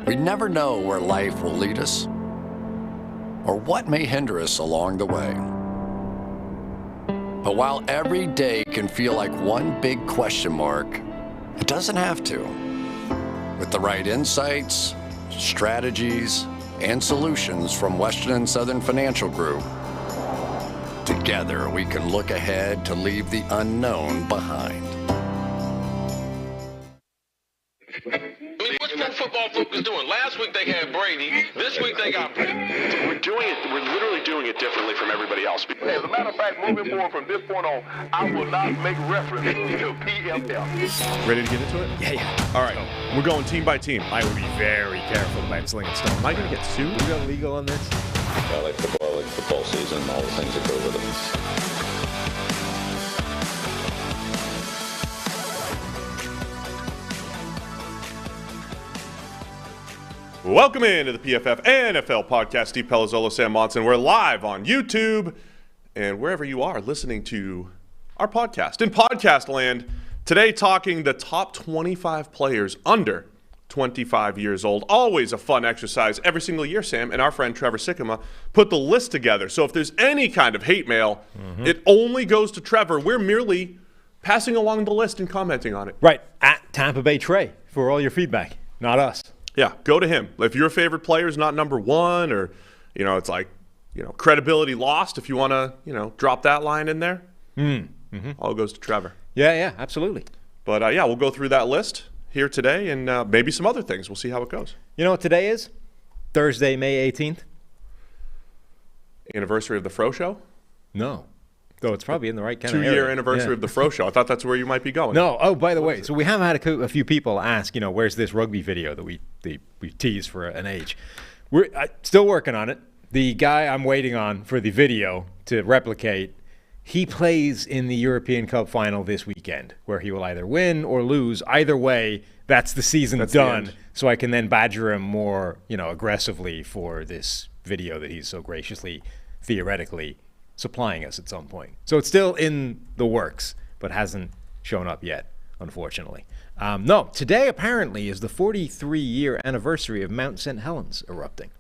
We never know where life will lead us or what may hinder us along the way. But while every day can feel like one big question mark, it doesn't have to. With the right insights, strategies, and solutions from Western and Southern Financial Group, together we can look ahead to leave the unknown behind. What's Pro Football Focus doing? Last week they had Brady. This week they got Brady. We're literally doing it differently from everybody else. As a matter of fact, moving forward from this point on, I will not make reference to PFF. Ready to get into it? Yeah. All right. We're going team by team. I would be very careful about slinging stone. Am I going to get sued? We got legal on this? I like football season, all the things that go with it. Welcome into the PFF NFL podcast. Steve Palazzolo, Sam Monson. We're live on YouTube and wherever you are listening to our podcast. In podcast land, today talking the top 25 players under 25 years old. Always a fun exercise every single year, Sam, and our friend Trevor Sikkema put the list together. So if there's any kind of hate mail, it only goes to Trevor. We're merely passing along the list and commenting on it. Right, at Tampa Bay Trey for all your feedback, not us. Yeah, go to him. If your favorite player is not number one or, it's like, credibility lost, if you want to, drop that line in there, all goes to Trevor. Yeah, absolutely. But, we'll go through that list here today and maybe some other things. We'll see how it goes. You know what today is? Thursday, May 18th? Anniversary of the Fro Show? No. Though it's probably in the right kind of area. 2-year anniversary of the Fro Show. I thought that's where you might be going. No. Oh, by the way, so we have had a few people ask, where's this rugby video that we teased for an age? We're still working on it. The guy I'm waiting on for the video to replicate, he plays in the European Cup final this weekend, where he will either win or lose. Either way, that's the season done. So I can then badger him more, aggressively for this video that he's so graciously, theoretically, supplying us at some point. So it's still in the works, but hasn't shown up yet, unfortunately. No, today apparently is the 43-year anniversary of Mount St. Helens erupting.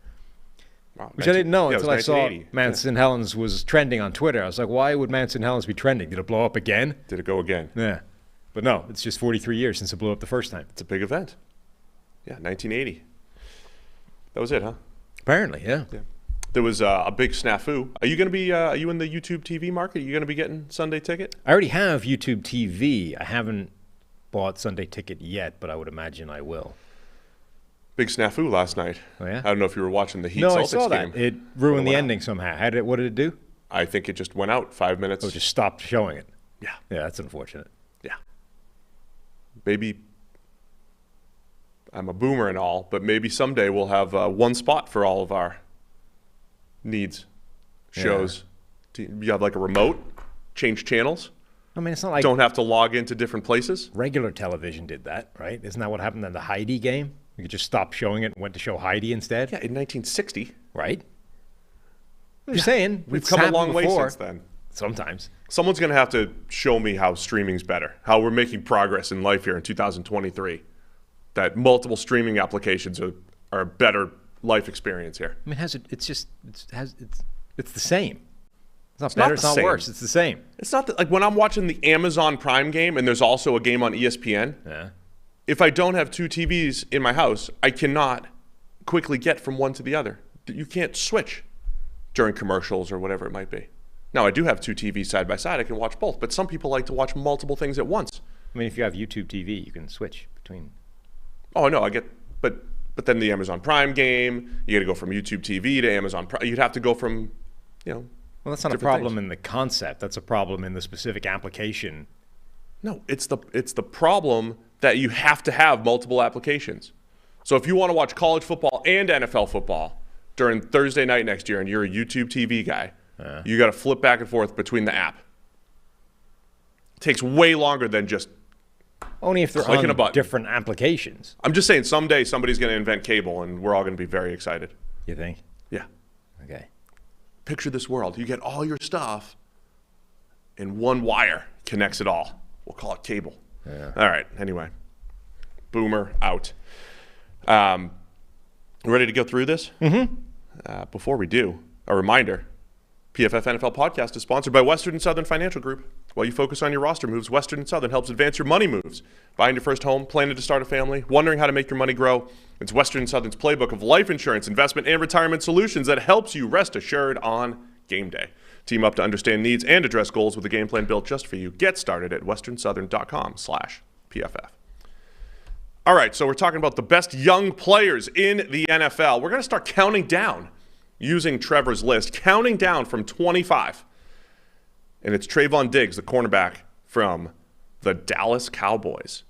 Wow, which I didn't know until I saw 1980. Mount St. Helens was trending on Twitter. I was like, why would Mount St. Helens be trending? Did it blow up again? Did it go again? Yeah. But no, it's just 43 years since it blew up the first time. It's a big event. Yeah, 1980. That was it, huh? Apparently, yeah. There was a big snafu. Are you going to be, are you in the YouTube TV market? Are you going to be getting Sunday Ticket? I already have YouTube TV. I haven't bought Sunday Ticket yet, but I would imagine I will. Big snafu last night. Oh, yeah? I don't know if you were watching the Heat No, Celtics I saw that. game. It ruined the ending somehow. What did it do? I think it just went out 5 minutes. Oh, just stopped showing it. Yeah. Yeah, that's unfortunate. Yeah. Maybe I'm a boomer and all, but maybe someday we'll have one spot for all of our needs, shows. You have like a remote, change channels. I mean, it's not like don't have to log into different places. Regular television did that, right? Isn't that what happened in the Heidi game? You could just stop showing it and went to show Heidi instead. Yeah, in 1960. Right? I'm just saying. We've come a long way since then. Sometimes. Someone's going to have to show me how streaming's better, how we're making progress in life here in 2023, that multiple streaming applications are a better life experience here. I mean, it's the same. It's not better, it's not worse. It's the same. It's not like when I'm watching the Amazon Prime game and there's also a game on ESPN. Yeah. If I don't have two TVs in my house, I cannot quickly get from one to the other. You can't switch during commercials or whatever it might be. Now, I do have two TVs side by side. I can watch both, but some people like to watch multiple things at once. I mean, if you have YouTube TV, you can switch between. Oh, no, I get, but then the Amazon Prime game, you got to go from YouTube TV to Amazon Prime. You'd have to go from, Well, that's not a problem in the concept. That's a problem in the specific application. No, it's the problem that you have to have multiple applications. So if you want to watch college football and NFL football during Thursday night next year and you're a YouTube TV guy, you got to flip back and forth between the app. It takes way longer than just only if they're clicking on a button. Different applications. I'm just saying someday somebody's going to invent cable and we're all going to be very excited. You think? Yeah. Okay. Picture this world. You get all your stuff and one wire connects it all. We'll call it cable. Yeah. All right. Anyway, boomer out. Ready to go through this? Mm-hmm. Before we do, a reminder, PFF NFL Podcast is sponsored by Western and Southern Financial Group. While you focus on your roster moves, Western and Southern helps advance your money moves. Buying your first home, planning to start a family, wondering how to make your money grow? It's Western and Southern's playbook of life insurance, investment, and retirement solutions that helps you rest assured on game day. Team up to understand needs and address goals with a game plan built just for you. Get started at westernsouthern.com/PFF. All right, so we're talking about the best young players in the NFL. We're going to start counting down using Trevor's list, counting down from 25. And it's Trevon Diggs, the cornerback from the Dallas Cowboys,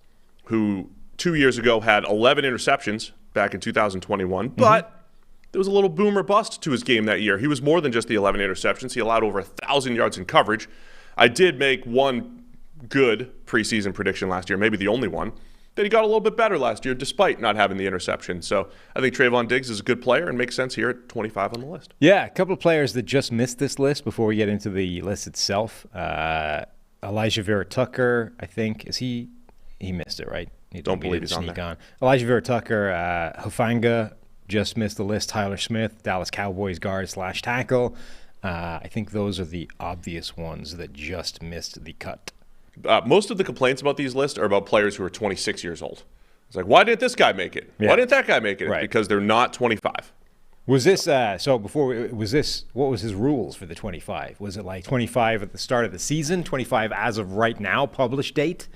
who 2 years ago had 11 interceptions back in 2021, but there was a little boom or bust to his game that year. He was more than just the 11 interceptions. He allowed over 1,000 yards in coverage. I did make one good preseason prediction last year, maybe the only one, that he got a little bit better last year despite not having the interception. So I think Trevon Diggs is a good player and makes sense here at 25 on the list. Yeah, a couple of players that just missed this list before we get into the list itself. Elijah Vera-Tucker, I think, he missed it, right? Don't believe he's on there. Elijah Vera-Tucker, Hufanga just missed the list. Tyler Smith, Dallas Cowboys guard / tackle. I think those are the obvious ones that just missed the cut. Most of the complaints about these lists are about players who are 26 years old. It's like, why didn't this guy make it? Yeah. Why didn't that guy make it? Right. Because they're not 25. Was this what was his rules for the 25? Was it like 25 at the start of the season, 25 as of right now, published date?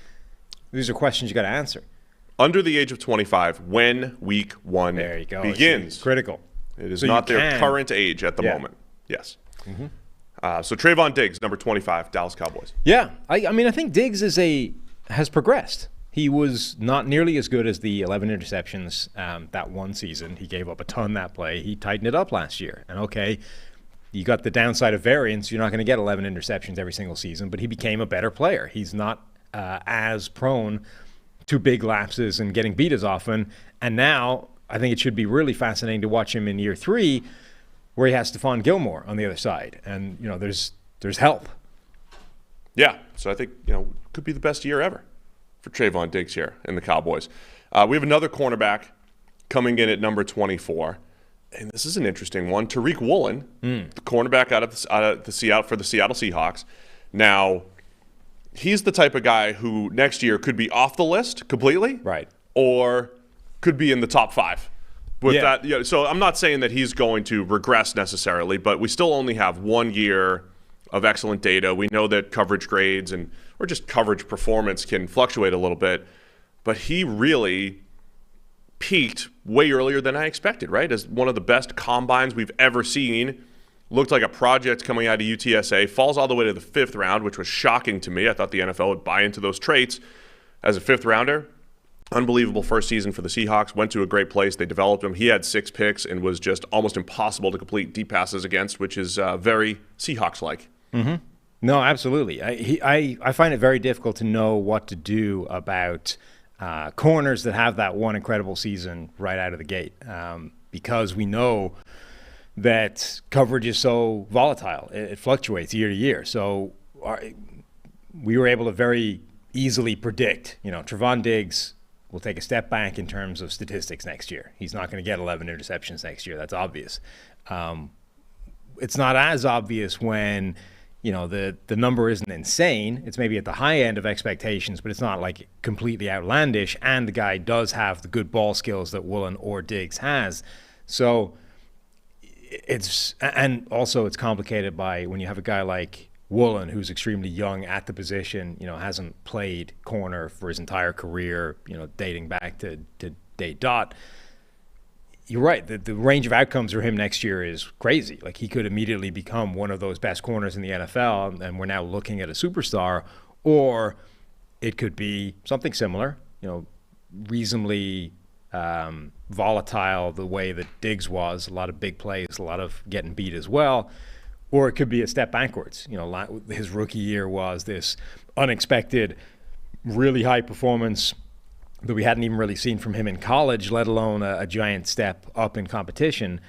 These are questions you got to answer. Under the age of 25, when week 1 there you go. begins. It's critical. It is not their current age at the moment. Yes. Mm-hmm. So Trevon Diggs, number 25, Dallas Cowboys. Yeah, I mean, I think Diggs has progressed. He was not nearly as good as the 11 interceptions that one season. He gave up a ton that play. He tightened it up last year. And okay, you got the downside of variance. You're not going to get 11 interceptions every single season, but he became a better player. He's not as prone to big lapses and getting beat as often. And now I think it should be really fascinating to watch him in year 3, where he has Stephon Gilmore on the other side. And, there's help. Yeah, so I think, could be the best year ever for Trevon Diggs here in the Cowboys. We have another cornerback coming in at number 24. And this is an interesting one. Tariq Woolen, the cornerback out of the Seattle Seahawks. Now, he's the type of guy who next year could be off the list completely. Right. Or could be in the top 5. So I'm not saying that he's going to regress necessarily, but we still only have 1 year of excellent data. We know that coverage grades or just coverage performance can fluctuate a little bit, but he really peaked way earlier than I expected, right? As one of the best combines we've ever seen. Looked like a project coming out of UTSA, falls all the way to the 5th round, which was shocking to me. I thought the NFL would buy into those traits as a 5th rounder. Unbelievable first season for the Seahawks. Went to a great place. They developed him. He had 6 picks and was just almost impossible to complete deep passes against, which is very Seahawks-like. Mm-hmm. No, absolutely. I find it very difficult to know what to do about corners that have that one incredible season right out of the gate because we know that coverage is so volatile. It fluctuates year to year. So we were able to very easily predict, Trevon Diggs will take a step back in terms of statistics next year. He's not going to get 11 interceptions next year. That's obvious. It's not as obvious when, the number isn't insane. It's maybe at the high end of expectations, but it's not like completely outlandish. And the guy does have the good ball skills that Woolen or Diggs has. So it's complicated by when you have a guy like Woolen, who's extremely young at the position, hasn't played corner for his entire career, dating back to day dot. You're right. The range of outcomes for him next year is crazy. Like, he could immediately become one of those best corners in the NFL, and we're now looking at a superstar, or it could be something similar, reasonably volatile the way that Diggs was, a lot of big plays, a lot of getting beat as well. Or it could be a step backwards. His rookie year was this unexpected, really high performance that we hadn't even really seen from him in college, let alone a giant step up in competition.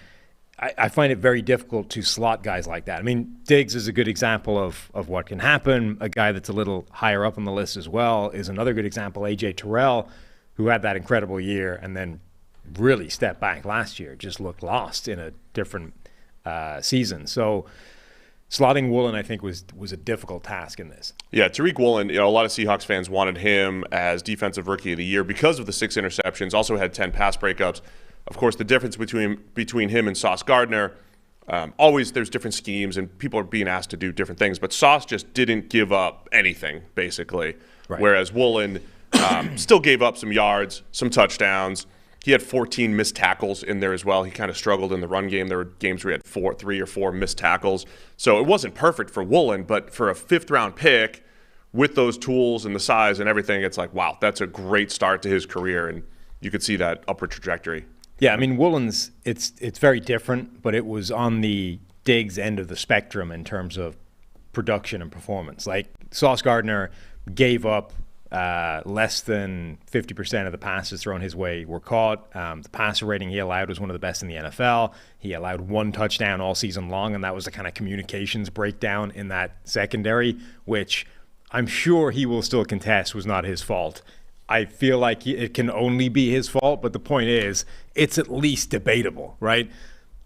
I find it very difficult to slot guys like that. I mean, Diggs is a good example of what can happen. A guy that's a little higher up on the list as well is another good example, A.J. Terrell, who had that incredible year and then really stepped back last year, just looked lost in a different season. So slotting Woolen, I think, was a difficult task in this. Yeah, Tariq Woolen, a lot of Seahawks fans wanted him as Defensive Rookie of the Year because of the 6 interceptions, also had 10 pass breakups. Of course, the difference between him and Sauce Gardner, always there's different schemes and people are being asked to do different things, but Sauce just didn't give up anything, basically. Right. Whereas Woolen still gave up some yards, some touchdowns. He had 14 missed tackles in there as well. He kind of struggled in the run game. There were games where he had 3 or 4 missed tackles. So it wasn't perfect for Woolen, but for a 5th-round pick with those tools and the size and everything, it's like, wow, that's a great start to his career, and you could see that upward trajectory. Yeah, I mean, Woolen's, it's very different, but it was on the Diggs end of the spectrum in terms of production and performance. Like, Sauce Gardner gave up less than 50% of the passes thrown his way were caught. The passer rating he allowed was one of the best in the NFL. He allowed 1 touchdown all season long, and that was the kind of communications breakdown in that secondary, which I'm sure he will still contest was not his fault. I feel like it can only be his fault, but the point is, it's at least debatable, right?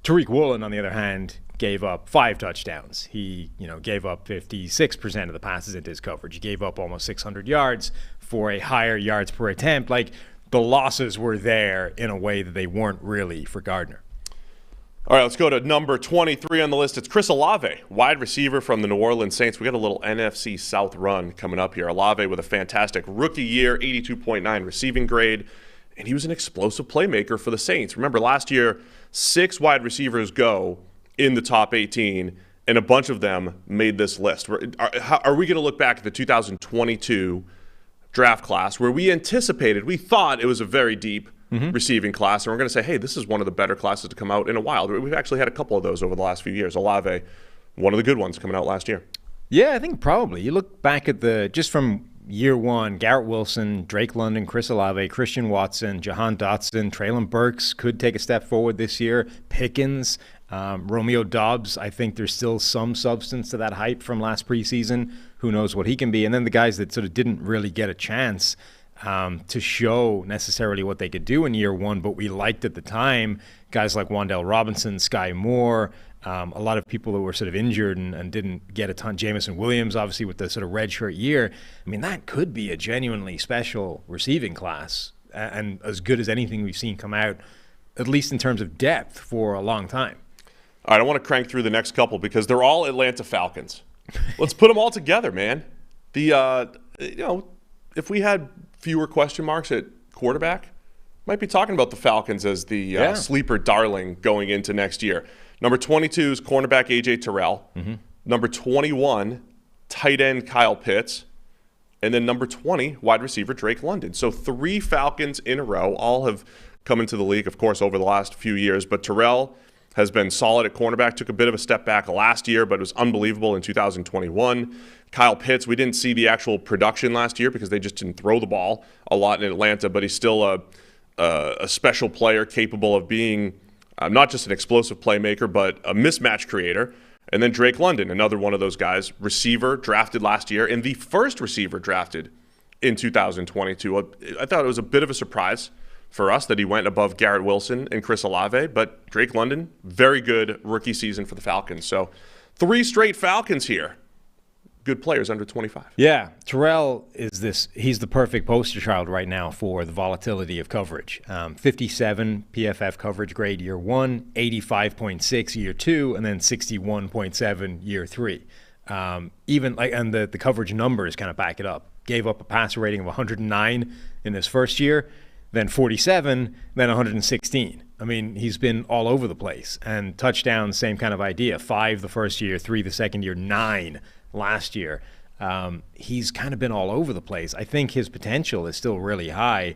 Tariq Woolen, on the other hand, gave up 5 touchdowns. He, gave up 56% of the passes into his coverage. He gave up almost 600 yards for a higher yards per attempt. Like, the losses were there in a way that they weren't really for Gardner. All right, let's go to number 23 on the list. It's Chris Olave, wide receiver from the New Orleans Saints. We got a little NFC South run coming up here. Olave with a fantastic rookie year, 82.9 receiving grade, and he was an explosive playmaker for the Saints. Remember, last year, 6 wide receivers go in the top 18, and a bunch of them made this list. Are we going to look back at the 2022 draft class where we thought it was a very deep receiving class, and we're going to say, hey, this is one of the better classes to come out in a while. We've actually had a couple of those over the last few years. Olave, one of the good ones coming out last year. Yeah, I think probably. You look back at just from year one, Garrett Wilson, Drake London, Chris Olave, Christian Watson, Jahan Dotson, Treylon Burks could take a step forward this year. Pickens, Romeo Doubs, I think there's still some substance to that hype from last preseason. Who knows what he can be? And then the guys that sort of didn't really get a chance to show necessarily what they could do in year one, but we liked at the time, guys like Wan'Dale Robinson, Sky Moore, a lot of people that were sort of injured and didn't get a ton. Jamison Williams, obviously, with the sort of redshirt year. I mean, that could be a genuinely special receiving class and as good as anything we've seen come out, at least in terms of depth, for a long time. All right, I want to crank through the next couple because they're all Atlanta Falcons. Let's put them all together, man. If we had fewer question marks at quarterback, might be talking about the Falcons as the sleeper darling going into next year. Number 22 is cornerback A.J. Terrell. Mm-hmm. Number 21, tight end Kyle Pitts. And then number 20, wide receiver Drake London. So 3 Falcons in a row. All have come into the league, of course, over the last few years. But Terrell has been solid at cornerback. Took a bit of a step back last year, but was unbelievable in 2021. Kyle Pitts, we didn't see the actual production last year because they just didn't throw the ball a lot in Atlanta, but he's still a special player capable of being not just an explosive playmaker, but a mismatch creator. And then Drake London, another one of those guys, receiver drafted last year and the first receiver drafted in 2022. I thought it was a bit of a surprise for us that he went above Garrett Wilson and Chris Olave, but Drake London, very good rookie season for the Falcons. So 3 straight Falcons here. Good players under 25. Yeah, Terrell he's the perfect poster child right now for the volatility of coverage. 57 PFF coverage grade year 1, 85.6 year 2, and then 61.7 year 3. And the coverage numbers kind of back it up. Gave up a passer rating of 109 in his first year, then 47, then 116. I mean, he's been all over the place. And touchdowns, same kind of idea. 5 the first year, 3 the second year, 9 last year. He's kind of been all over the place. I think his potential is still really high.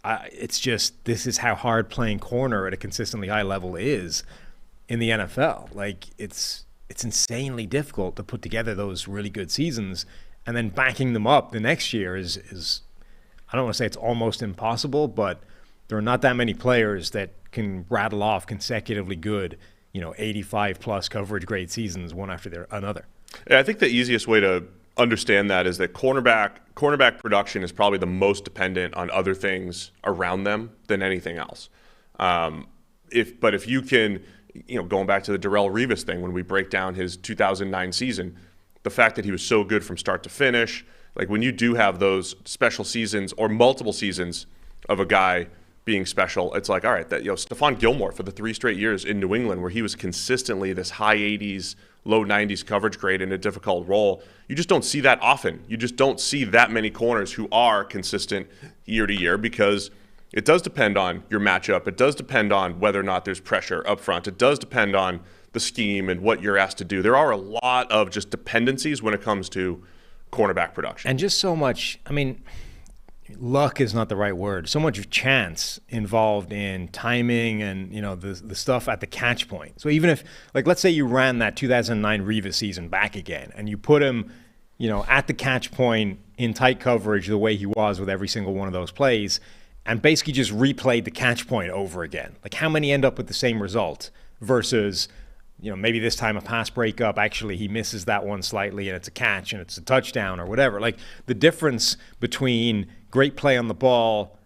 It's just, this is how hard playing corner at a consistently high level is in the NFL. Like, it's insanely difficult to put together those really good seasons, and then backing them up the next year is I don't want to say it's almost impossible, but there are not that many players that can rattle off consecutively good, 85 plus coverage grade seasons one after another. Yeah, I think the easiest way to understand that is that cornerback production is probably the most dependent on other things around them than anything else. If you can, going back to the Darrelle Revis thing, when we break down his 2009 season, the fact that he was so good from start to finish, like when you do have those special seasons or multiple seasons of a guy being special, it's like, all right, that Stephon Gilmore for the 3 straight years in New England where he was consistently this high 80s, low 90s coverage grade in a difficult role. You just don't see that often. You just don't see that many corners who are consistent year to year because it does depend on your matchup. It does depend on whether or not there's pressure up front. It does depend on the scheme and what you're asked to do. There are a lot of just dependencies when it comes to cornerback production. And just so much, luck is not the right word. So much chance involved in timing and, the stuff at the catch point. So even if, let's say you ran that 2009 Revis season back again and you put him, at the catch point in tight coverage the way he was with every single one of those plays, and basically just replayed the catch point over again. Like how many end up with the same result versus, maybe this time a pass breakup, actually he misses that one slightly and it's a catch and it's a touchdown or whatever. Like the difference between great play on the ball,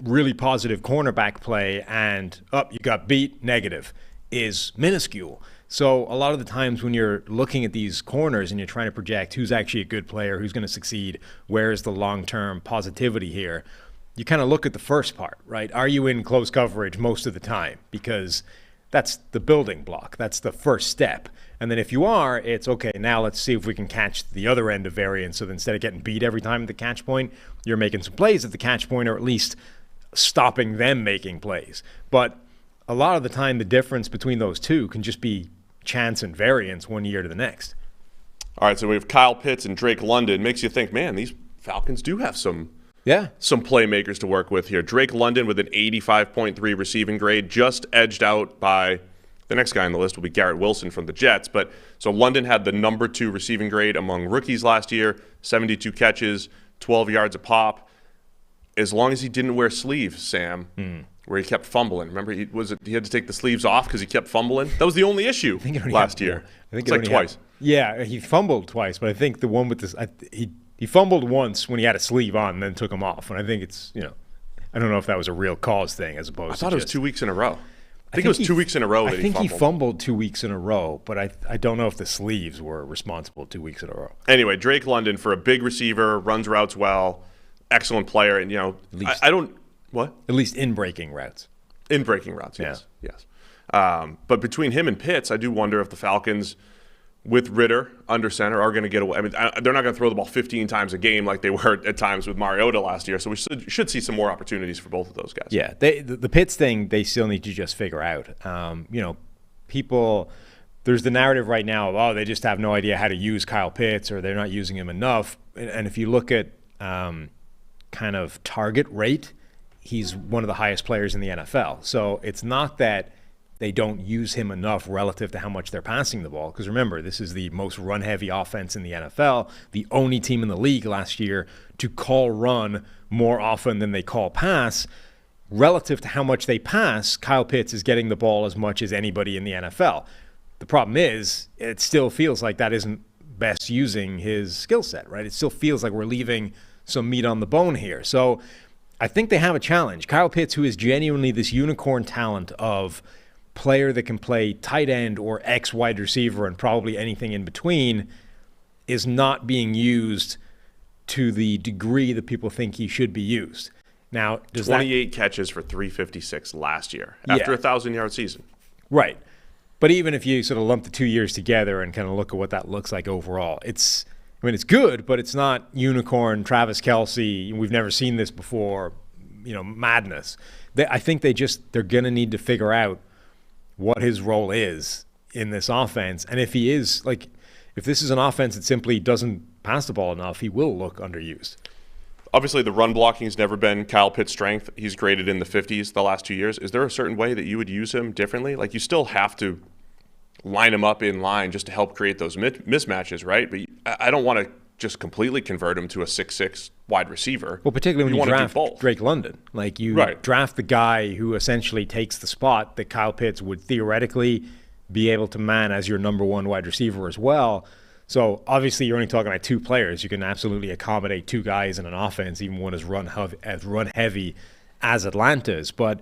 really positive cornerback play and you got beat, negative, is minuscule. So a lot of the times when you're looking at these corners and you're trying to project who's actually a good player, who's going to succeed, where is the long-term positivity here, you kind of look at the first part, right? Are you in close coverage most of the time? Because that's the building block. That's the first step. And then if you are, it's okay, now let's see if we can catch the other end of variance. So that instead of getting beat every time at the catch point, you're making some plays at the catch point or at least stopping them making plays. But a lot of the time, the difference between those two can just be chance and variance one year to the next. All right, so we have Kyle Pitts and Drake London. Makes you think, man, these Falcons do have some playmakers to work with here. Drake London with an 85.3 receiving grade, just edged out by the next guy on the list will be Garrett Wilson from the Jets. But so London had the number 2 receiving grade among rookies last year, 72 catches, 12 yards a pop. As long as he didn't wear sleeves, Sam, where he kept fumbling. Remember, he had to take the sleeves off because he kept fumbling? That was the only issue last year. I think it's twice. He fumbled twice, but I think the one with this, he fumbled once when he had a sleeve on and then took him off. And I think it's, I don't know if that was a real cause thing as opposed to I thought it was 2 weeks in a row. I think it was 2 weeks in a row that he fumbled. I think he fumbled 2 weeks in a row, but I don't know if the sleeves were responsible 2 weeks in a row. Anyway, Drake London, for a big receiver, runs routes well, excellent player. And, what? At least in breaking routes. In breaking routes, yes. But between him and Pitts, I do wonder if the Falcons, with Ritter under center, are going to get away. They're not going to throw the ball 15 times a game like they were at times with Mariota last year. So we should see some more opportunities for both of those guys. Yeah, the Pitts thing, they still need to just figure out. People, there's the narrative right now of, they just have no idea how to use Kyle Pitts or they're not using him enough. And if you look at kind of target rate, he's one of the highest players in the NFL. So it's not that they don't use him enough relative to how much they're passing the ball. Because remember, this is the most run-heavy offense in the NFL, the only team in the league last year to call run more often than they call pass. Relative to how much they pass, Kyle Pitts is getting the ball as much as anybody in the NFL. The problem is, it still feels like that isn't best using his skill set, right? It still feels like we're leaving some meat on the bone here. So I think they have a challenge. Kyle Pitts, who is genuinely this unicorn talent of player that can play tight end or X wide receiver and probably anything in between, is not being used to the degree that people think he should be used. Now, does 28 catches for 356 last year after a 1,000-yard season. Right. But even if you sort of lump the 2 years together and kind of look at what that looks like overall, it's good, but it's not unicorn, Travis Kelce, we've never seen this before, madness. I think they're going to need to figure out what his role is in this offense. And if he is, if this is an offense that simply doesn't pass the ball enough, he will look underused. Obviously, the run blocking has never been Kyle Pitts' strength. He's graded in the 50s the last 2 years. Is there a certain way that you would use him differently? You still have to line him up in line just to help create those mismatches, right? But I don't want to just completely convert him to a 6'6" wide receiver. Well, particularly when you draft Drake London. Draft the guy who essentially takes the spot that Kyle Pitts would theoretically be able to man as your number one wide receiver as well. So obviously you're only talking about 2 players. You can absolutely accommodate 2 guys in an offense, even one as run heavy as Atlanta's. But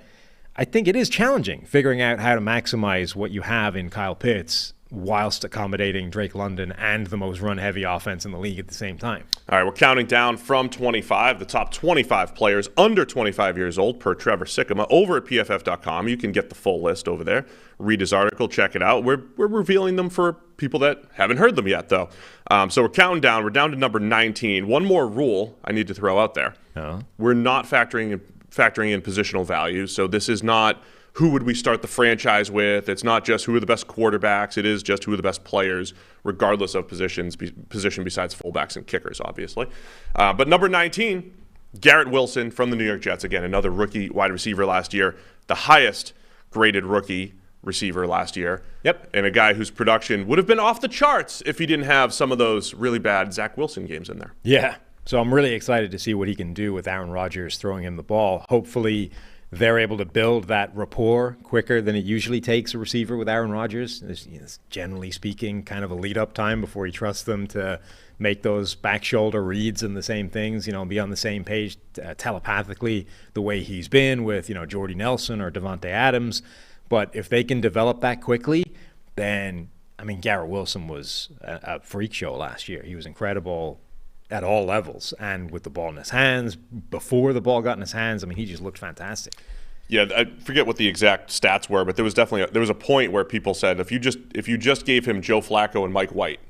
I think it is challenging figuring out how to maximize what you have in Kyle Pitts whilst accommodating Drake London and the most run-heavy offense in the league at the same time. All right, we're counting down from 25, the top 25 players under 25 years old per Trevor Sikkema over at PFF.com. You can get the full list over there. Read his article, check it out. We're revealing them for people that haven't heard them yet, though. So we're counting down. We're down to number 19. One more rule I need to throw out there. We're not factoring in positional value. So this is not who would we start the franchise with. It's not just who are the best quarterbacks. It is just who are the best players, regardless of position besides fullbacks and kickers, obviously. But number 19, Garrett Wilson from the New York Jets. Again, another rookie wide receiver last year. The highest graded rookie receiver last year. Yep. And a guy whose production would have been off the charts if he didn't have some of those really bad Zach Wilson games in there. Yeah. So I'm really excited to see what he can do with Aaron Rodgers throwing him the ball. Hopefully they're able to build that rapport quicker than it usually takes a receiver with Aaron Rodgers. It's generally speaking, kind of a lead-up time before he trusts them to make those back shoulder reads and the same things, be on the same page telepathically the way he's been with, Jordy Nelson or Devontae Adams. But if they can develop that quickly, then, Garrett Wilson was a freak show last year. He was incredible at all levels, and with the ball in his hands, before the ball got in his hands, he just looked fantastic. Yeah, I forget what the exact stats were, but there was definitely a point where people said if you just gave him Joe Flacco and Mike White,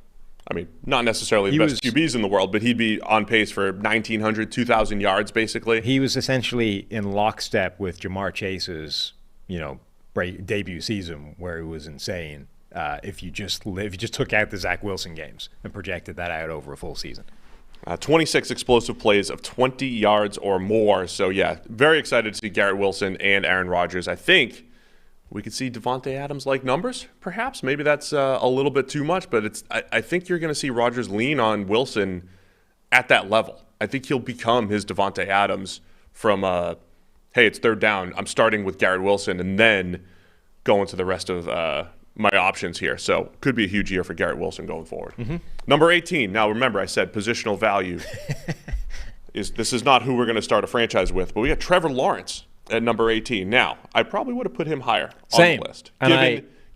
not necessarily the best QBs in the world, but he'd be on pace for 1,900, 2,000 yards basically. He was essentially in lockstep with Jamar Chase's, debut season where it was insane. If you just took out the Zach Wilson games and projected that out over a full season. 26 explosive plays of 20 yards or more. So, yeah, very excited to see Garrett Wilson and Aaron Rodgers. I think we could see Devontae Adams-like numbers, perhaps. Maybe that's a little bit too much, but I think you're going to see Rodgers lean on Wilson at that level. I think he'll become his Devontae Adams from, hey, it's third down. I'm starting with Garrett Wilson and then going to the rest of my options here. So could be a huge year for Garrett Wilson going forward. Mm-hmm. Number 18. Now, remember, I said positional value. This is not who we're going to start a franchise with, but we got Trevor Lawrence at number 18. Now, I probably would have put him higher on the list,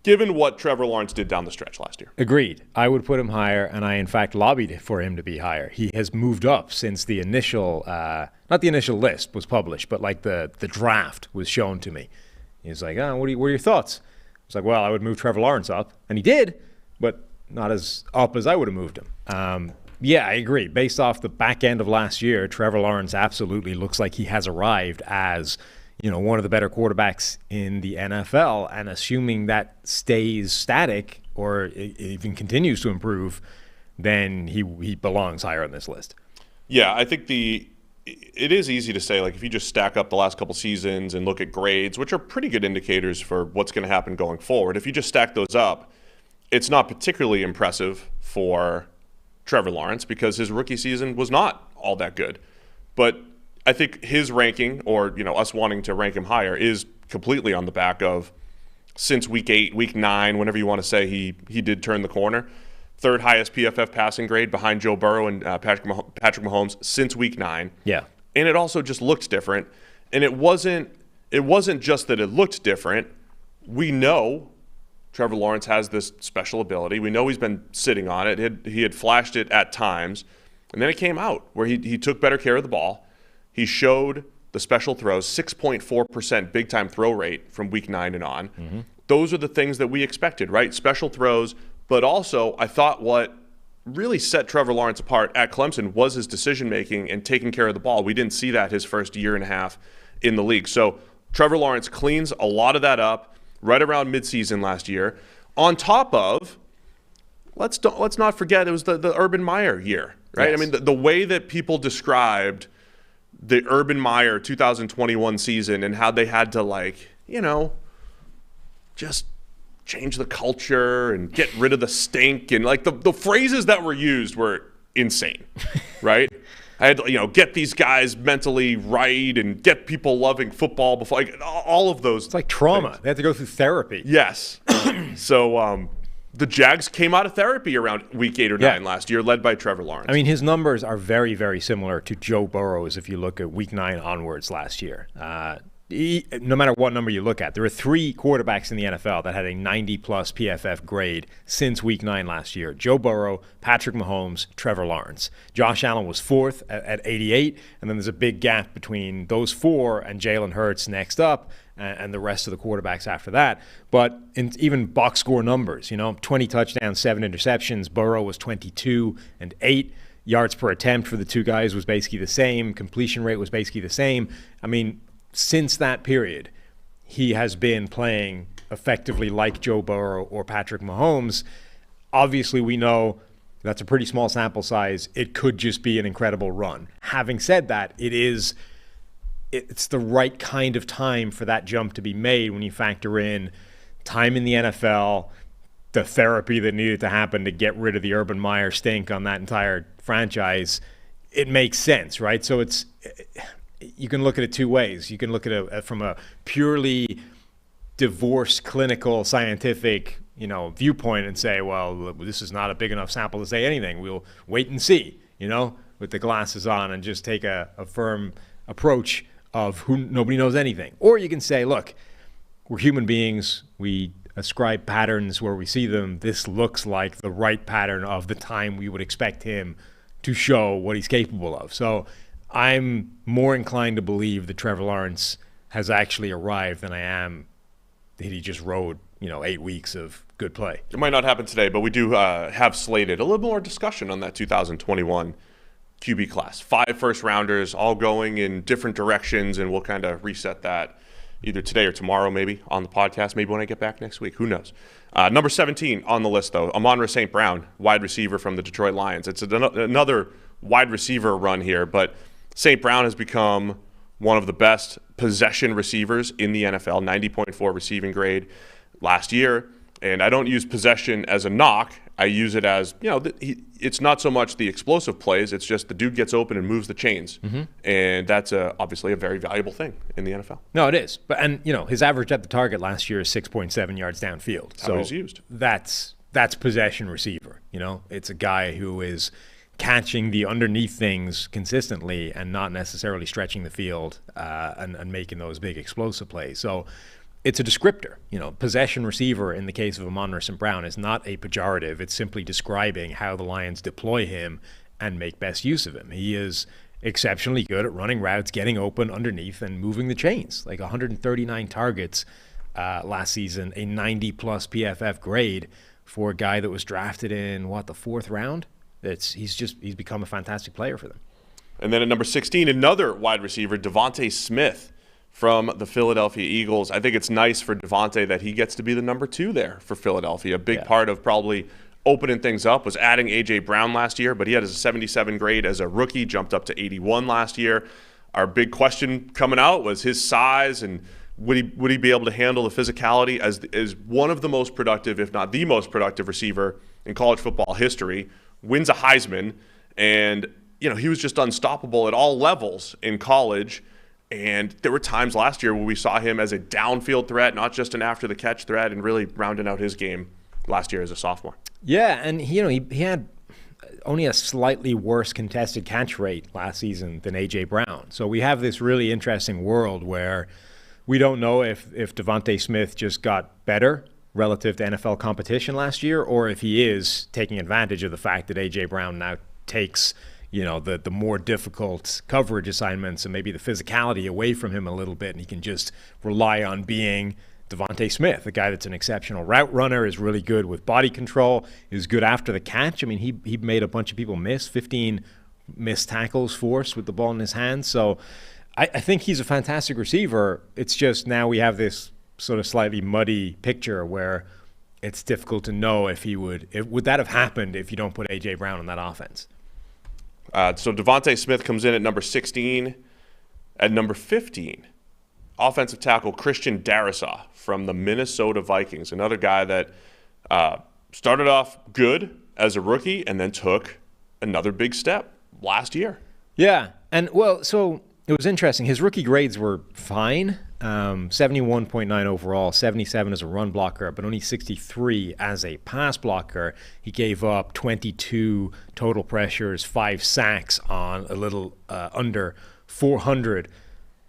given what Trevor Lawrence did down the stretch last year. Agreed. I would put him higher, and I, in fact, lobbied for him to be higher. He has moved up since the initial, not the initial list was published, but like the draft was shown to me. He was like, what are your thoughts? It's like, well, I would move Trevor Lawrence up, and he did, but not as up as I would have moved him. Yeah, I agree. Based off the back end of last year, Trevor Lawrence absolutely looks like he has arrived as, one of the better quarterbacks in the NFL. And assuming that stays static or even continues to improve, then he belongs higher on this list. Yeah, I think it is easy to say, like, if you just stack up the last couple seasons and look at grades, which are pretty good indicators for what's going to happen going forward, if you just stack those up, it's not particularly impressive for Trevor Lawrence because his rookie season was not all that good. But I think his ranking, or us wanting to rank him higher, is completely on the back of since week 8, week 9, whenever you want to say he did turn the corner. Third highest PFF passing grade behind Joe Burrow and Patrick Mahomes since week 9. Yeah. And it also just looked different. And it wasn't just that it looked different. We know Trevor Lawrence has this special ability. We know he's been sitting on it. He had flashed it at times. And then it came out where he took better care of the ball. He showed the special throws, 6.4% big-time throw rate from week 9 and on. Mm-hmm. Those are the things that we expected, right? Special throws. But also, I thought what really set Trevor Lawrence apart at Clemson was his decision-making and taking care of the ball. We didn't see that his first year and a half in the league. So Trevor Lawrence cleans a lot of that up right around midseason last year. On top of, let's not forget, it was the Urban Meyer year, right? Yes. The way that people described the Urban Meyer 2021 season and how they had to, just change the culture and get rid of the stink, and the phrases that were used were insane, right? I had to, get these guys mentally right and get people loving football before, all of those. It's like trauma. Things. They have to go through therapy. Yes. So the Jags came out of therapy around week 8 or 9 last year, led by Trevor Lawrence. His numbers are very, very similar to Joe Burrow's if you look at week 9 onwards last year. no matter what number you look at, there are 3 quarterbacks in the NFL that had a 90-plus PFF grade since Week 9 last year. Joe Burrow, Patrick Mahomes, Trevor Lawrence. Josh Allen was 4th at 88, and then there's a big gap between those 4 and Jalen Hurts next up, and the rest of the quarterbacks after that. But in even box score numbers, 20 touchdowns, 7 interceptions. Burrow was 22 and 8. Yards per attempt for the 2 guys was basically the same. Completion rate was basically the same. I mean, since that period, he has been playing effectively like Joe Burrow or Patrick Mahomes. Obviously, we know that's a pretty small sample size. It could just be an incredible run. Having said that, it's the right kind of time for that jump to be made when you factor in time in the NFL, the therapy that needed to happen to get rid of the Urban Meyer stink on that entire franchise. It makes sense, right? So you can look at it 2 ways. You can look at it from a purely divorced, clinical, scientific, viewpoint and say, well, this is not a big enough sample to say anything. We'll wait and see, with the glasses on and just take a firm approach of who nobody knows anything. Or you can say, look, we're human beings. We ascribe patterns where we see them. This looks like the right pattern of the time we would expect him to show what he's capable of. So I'm more inclined to believe that Trevor Lawrence has actually arrived than I am that he just rode, 8 weeks of good play. It might not happen today, but we do have slated a little more discussion on that 2021 QB class. 5 first-rounders all going in different directions, and we'll kind of reset that either today or tomorrow maybe on the podcast, maybe when I get back next week. Who knows? Number 17 on the list, though, Amon-Ra St. Brown, wide receiver from the Detroit Lions. It's another wide receiver run here, but St. Brown has become one of the best possession receivers in the NFL, 90.4 receiving grade last year. And I don't use possession as a knock. I use it as, it's not so much the explosive plays. It's just the dude gets open and moves the chains. Mm-hmm. And that's obviously a very valuable thing in the NFL. No, it is. And his average at the target last year is 6.7 yards downfield. How it was used. That's possession receiver. It's a guy who is catching the underneath things consistently and not necessarily stretching the field and making those big explosive plays. So it's a descriptor. Possession receiver in the case of Amon-Ra St. Brown is not a pejorative. It's simply describing how the Lions deploy him and make best use of him. He is exceptionally good at running routes, getting open underneath, and moving the chains. Like 139 targets last season, a 90-plus PFF grade for a guy that was drafted in, the 4th round? He's become a fantastic player for them. And then at number 16, another wide receiver, Devontae Smith from the Philadelphia Eagles. I think it's nice for Devontae that he gets to be the number 2 there for Philadelphia. A big part of probably opening things up was adding A.J. Brown last year, but he had a 77 grade as a rookie, jumped up to 81 last year. Our big question coming out was his size and would he be able to handle the physicality as one of the most productive, if not the most productive receiver in college football history, wins a Heisman, and he was just unstoppable at all levels in college. And there were times last year where we saw him as a downfield threat, not just an after-the-catch threat, and really rounding out his game last year as a sophomore. Yeah, and he had only a slightly worse contested catch rate last season than A.J. Brown. So we have this really interesting world where we don't know if Devontae Smith just got better relative to NFL competition last year, or if he is taking advantage of the fact that A.J. Brown now takes the more difficult coverage assignments and maybe the physicality away from him a little bit, and he can just rely on being Devontae Smith, a guy that's an exceptional route runner, is really good with body control, is good after the catch. I mean, he made a bunch of people miss, 15 missed tackles forced with the ball in his hands. So I think he's a fantastic receiver. It's just now we have this sort of slightly muddy picture where it's difficult to know if would that have happened if you don't put A.J. Brown on that offense. So Devontae Smith comes in at number 16. At number 15, offensive tackle Christian Darrisaw from the Minnesota Vikings, another guy that started off good as a rookie and then took another big step last year. Yeah, and so it was interesting. His rookie grades were fine, 71.9 overall, 77 as a run blocker, but only 63 as a pass blocker. He gave up 22 total pressures, 5 sacks on a little under 400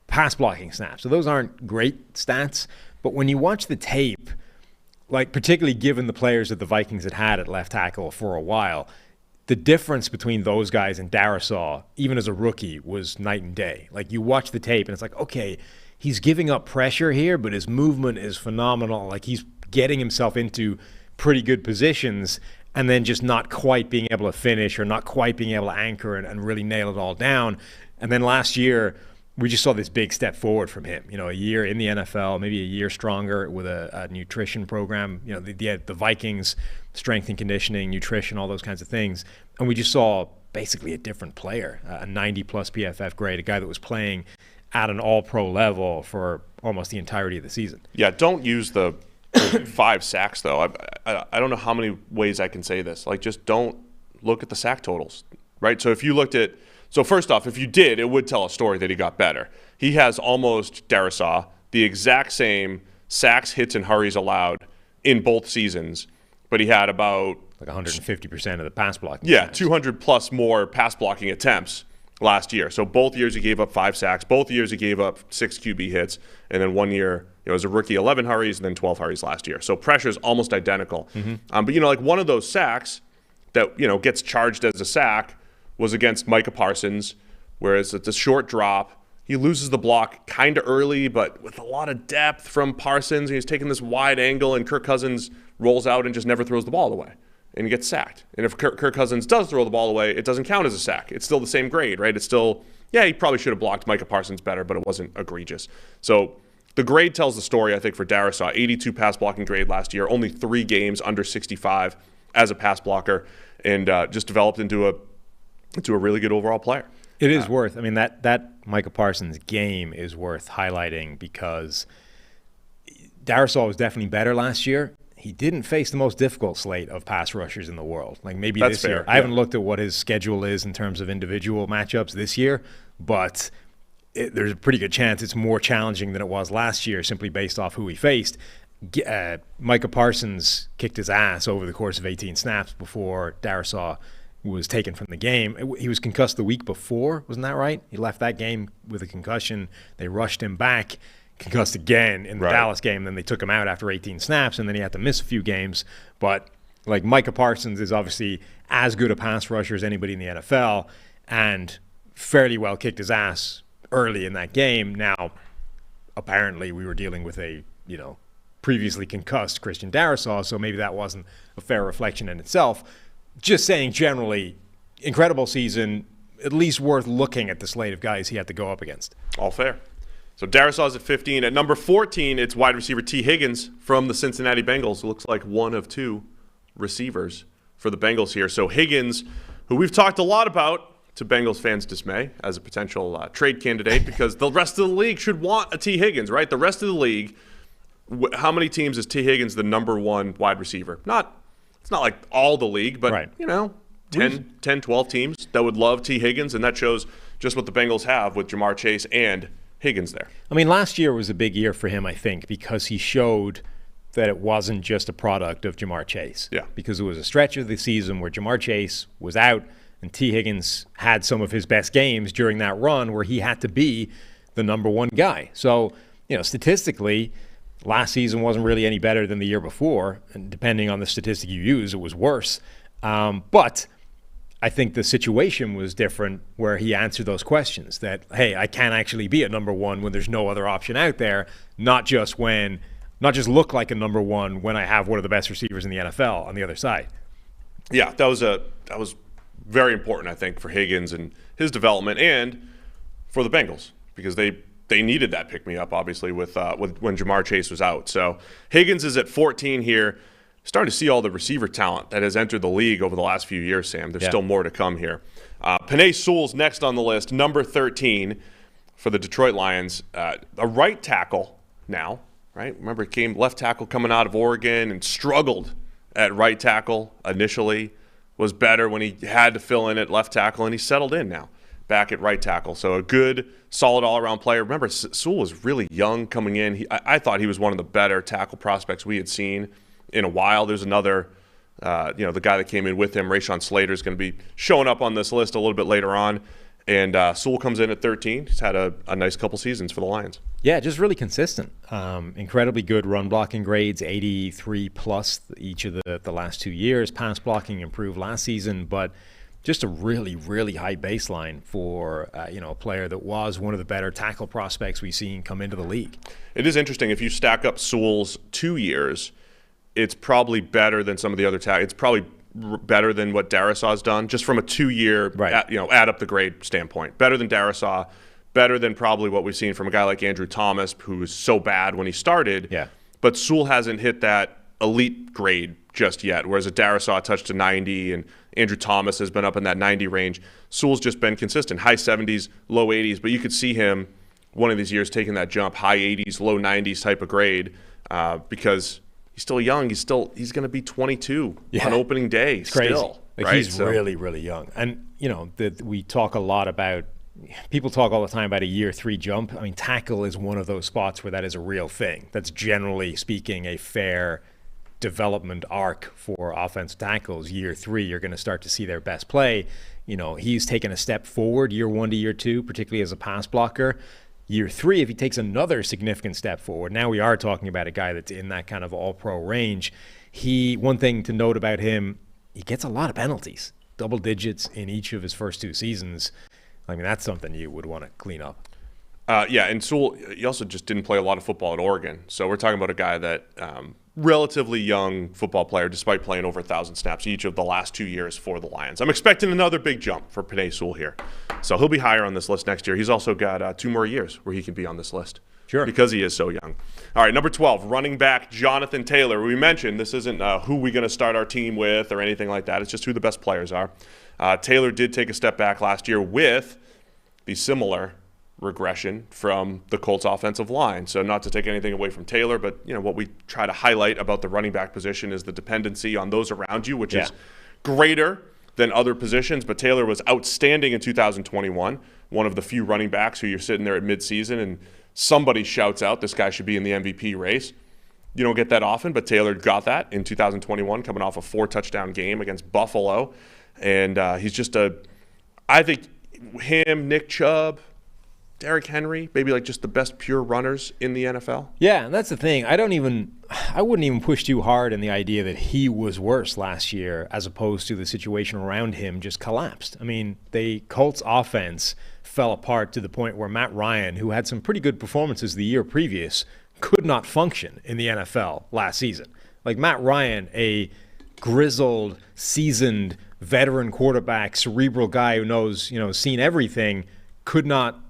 pass blocking snaps. So those aren't great stats, but when you watch the tape, like particularly given the players that the Vikings had at left tackle for a while, the difference between those guys and Darisaw, even as a rookie, was night and day. Like, you watch the tape and it's like, okay, he's giving up pressure here, but his movement is phenomenal. Like, he's getting himself into pretty good positions and then just not quite being able to finish or not quite being able to anchor and really nail it all down. And then last year, we just saw this big step forward from him. You know, a year in the NFL, maybe a year stronger with a nutrition program. You know, the Vikings, strength and conditioning, nutrition, all those kinds of things. And we just saw basically a different player, a 90-plus PFF grade, a guy that was playing at an all-pro level for almost the entirety of the season. Yeah, don't use the 5 sacks, though. I don't know how many ways I can say this. Like, just don't look at the sack totals, right? So if you looked at – so first off, if you did, it would tell a story that he got better. He has almost, Darisaw, the exact same sacks, hits, and hurries allowed in both seasons, but he had about – like 150% of the pass blocking. Yeah, 200-plus more pass blocking attempts last year. So both years he gave up 5 sacks. Both years he gave up 6 QB hits. And then one year, as a rookie, 11 hurries and then 12 hurries last year. So pressure is almost identical. But, like one of those sacks that, gets charged as a sack was against Micah Parsons, whereas it's a short drop. He loses the block kind of early, but with a lot of depth from Parsons. He's taking this wide angle, and Kirk Cousins rolls out and just never throws the ball away. And he gets sacked. And if Kirk Cousins does throw the ball away, it doesn't count as a sack. It's still the same grade, right? It's still, he probably should have blocked Micah Parsons better, but it wasn't egregious. So the grade tells the story, I think, for Darisaw. 82 pass blocking grade last year, only 3 games under 65 as a pass blocker, and just developed into a really good overall player. It is worth, that Micah Parsons game is worth highlighting because Darisaw was definitely better last year. He didn't face the most difficult slate of pass rushers in the world. Like maybe That's this fair, year. I haven't looked at what his schedule is in terms of individual matchups this year, but there's a pretty good chance it's more challenging than it was last year simply based off who he faced. Micah Parsons kicked his ass over the course of 18 snaps before Darisaw was taken from the game. He was concussed the week before, wasn't that right? He left that game with a concussion. They rushed him back, concussed again in the Dallas game. Then they took him out after 18 snaps, and then he had to miss a few games. But like Micah Parsons is obviously as good a pass rusher as anybody in the NFL, and fairly well kicked his ass early in that game. Now, apparently, we were dealing with a previously concussed Christian Darisaw, so maybe that wasn't a fair reflection in itself. Just saying, generally, incredible season, at least worth looking at the slate of guys he had to go up against. All fair. So Darisaw's at 15. At number 14, it's wide receiver T. Higgins from the Cincinnati Bengals. It looks like one of 2 receivers for the Bengals here. So Higgins, who we've talked a lot about, to Bengals fans' dismay, as a potential trade candidate, because the rest of the league should want a T. Higgins, right? The rest of the league, how many teams is T. Higgins the number 1 wide receiver? It's not like all the league, but, 10, 12 teams that would love T. Higgins, and that shows just what the Bengals have with Jamar Chase and Higgins there. Last year was a big year for him, I think, because he showed that it wasn't just a product of Jamar Chase. Yeah. Because it was a stretch of the season where Jamar Chase was out and T. Higgins had some of his best games during that run where he had to be the number 1 guy. So, statistically, last season wasn't really any better than the year before, and depending on the statistic you use, it was worse. But I think the situation was different where he answered those questions that, hey, I can actually be a number 1 when there's no other option out there, not just look like a number 1 when I have one of the best receivers in the NFL on the other side. Yeah, that was very important, I think, for Higgins and his development, and for the Bengals, because they needed that pick-me-up, obviously, with when Jamar Chase was out. So Higgins is at 14 here. Starting to see all the receiver talent that has entered the league over the last few years, Sam. There's still more to come here. Penei Sewell's next on the list, number 13 for the Detroit Lions. A right tackle now, right? Remember, he came left tackle coming out of Oregon and struggled at right tackle initially, was better when he had to fill in at left tackle, and he's settled in now back at right tackle. So a good, solid all-around player. Remember, Sewell was really young coming in. I thought he was one of the better tackle prospects we had seen in a while. There's another, the guy that came in with him, Rashawn Slater, is going to be showing up on this list a little bit later on. And Sewell comes in at 13. He's had a nice couple seasons for the Lions. Yeah, just really consistent. Incredibly good run blocking grades, 83 plus each of the last 2 years. Pass blocking improved last season, but just a really, really high baseline for a player that was one of the better tackle prospects we've seen come into the league. It is interesting. If you stack up Sewell's 2 years, it's probably better than some of the other tackles. It's probably better than what Darrisaw's done, just from a 2-year, add up the grade standpoint. Better than Darrisaw, better than probably what we've seen from a guy like Andrew Thomas, who was so bad when he started. Yeah. But Sewell hasn't hit that elite grade just yet, whereas a Darrisaw touched to 90 and Andrew Thomas has been up in that 90 range. Sewell's just been consistent, high 70s, low 80s, but you could see him one of these years taking that jump, high 80s, low 90s type of grade, because he's still young. He's going to be 22 on opening day. It's crazy. Still, like right? He's really, really young. And, we talk a lot about, people talk all the time about a year 3 jump. I mean, tackle is one of those spots where that is a real thing. That's generally speaking a fair development arc for offensive tackles. Year 3, you're going to start to see their best play. He's taken a step forward year 1 to year 2, particularly as a pass blocker. Year 3, if he takes another significant step forward, now we are talking about a guy that's in that kind of all-pro range. One thing to note about him, he gets a lot of penalties, double digits in each of his first 2 seasons. I mean, that's something you would want to clean up. And Sewell, he also just didn't play a lot of football at Oregon. So we're talking about a guy that relatively young football player, despite playing over 1,000 snaps each of the last 2 years for the Lions. I'm expecting another big jump for Penei Sewell here. So he'll be higher on this list next year. He's also got 2 more years where he can be on this list. Sure. Because he is so young. All right, number 12, running back Jonathan Taylor. We mentioned this isn't who we're going to start our team with or anything like that. It's just who the best players are. Taylor did take a step back last year with the similar regression from the Colts offensive line. So not to take anything away from Taylor, but what we try to highlight about the running back position is the dependency on those around you, which is greater than other positions. But Taylor was outstanding in 2021, one of the few running backs who you're sitting there at midseason and somebody shouts out, this guy should be in the MVP race. You don't get that often, but Taylor got that in 2021, coming off a 4-touchdown game against Buffalo. And he's just I think him, Nick Chubb, Derrick Henry, maybe like just the best pure runners in the NFL. Yeah, and that's the thing. I wouldn't even push too hard in the idea that he was worse last year as opposed to the situation around him just collapsed. I mean, the Colts offense fell apart to the point where Matt Ryan, who had some pretty good performances the year previous, could not function in the NFL last season. Like Matt Ryan, a grizzled, seasoned, veteran quarterback, cerebral guy who knows, seen everything, could not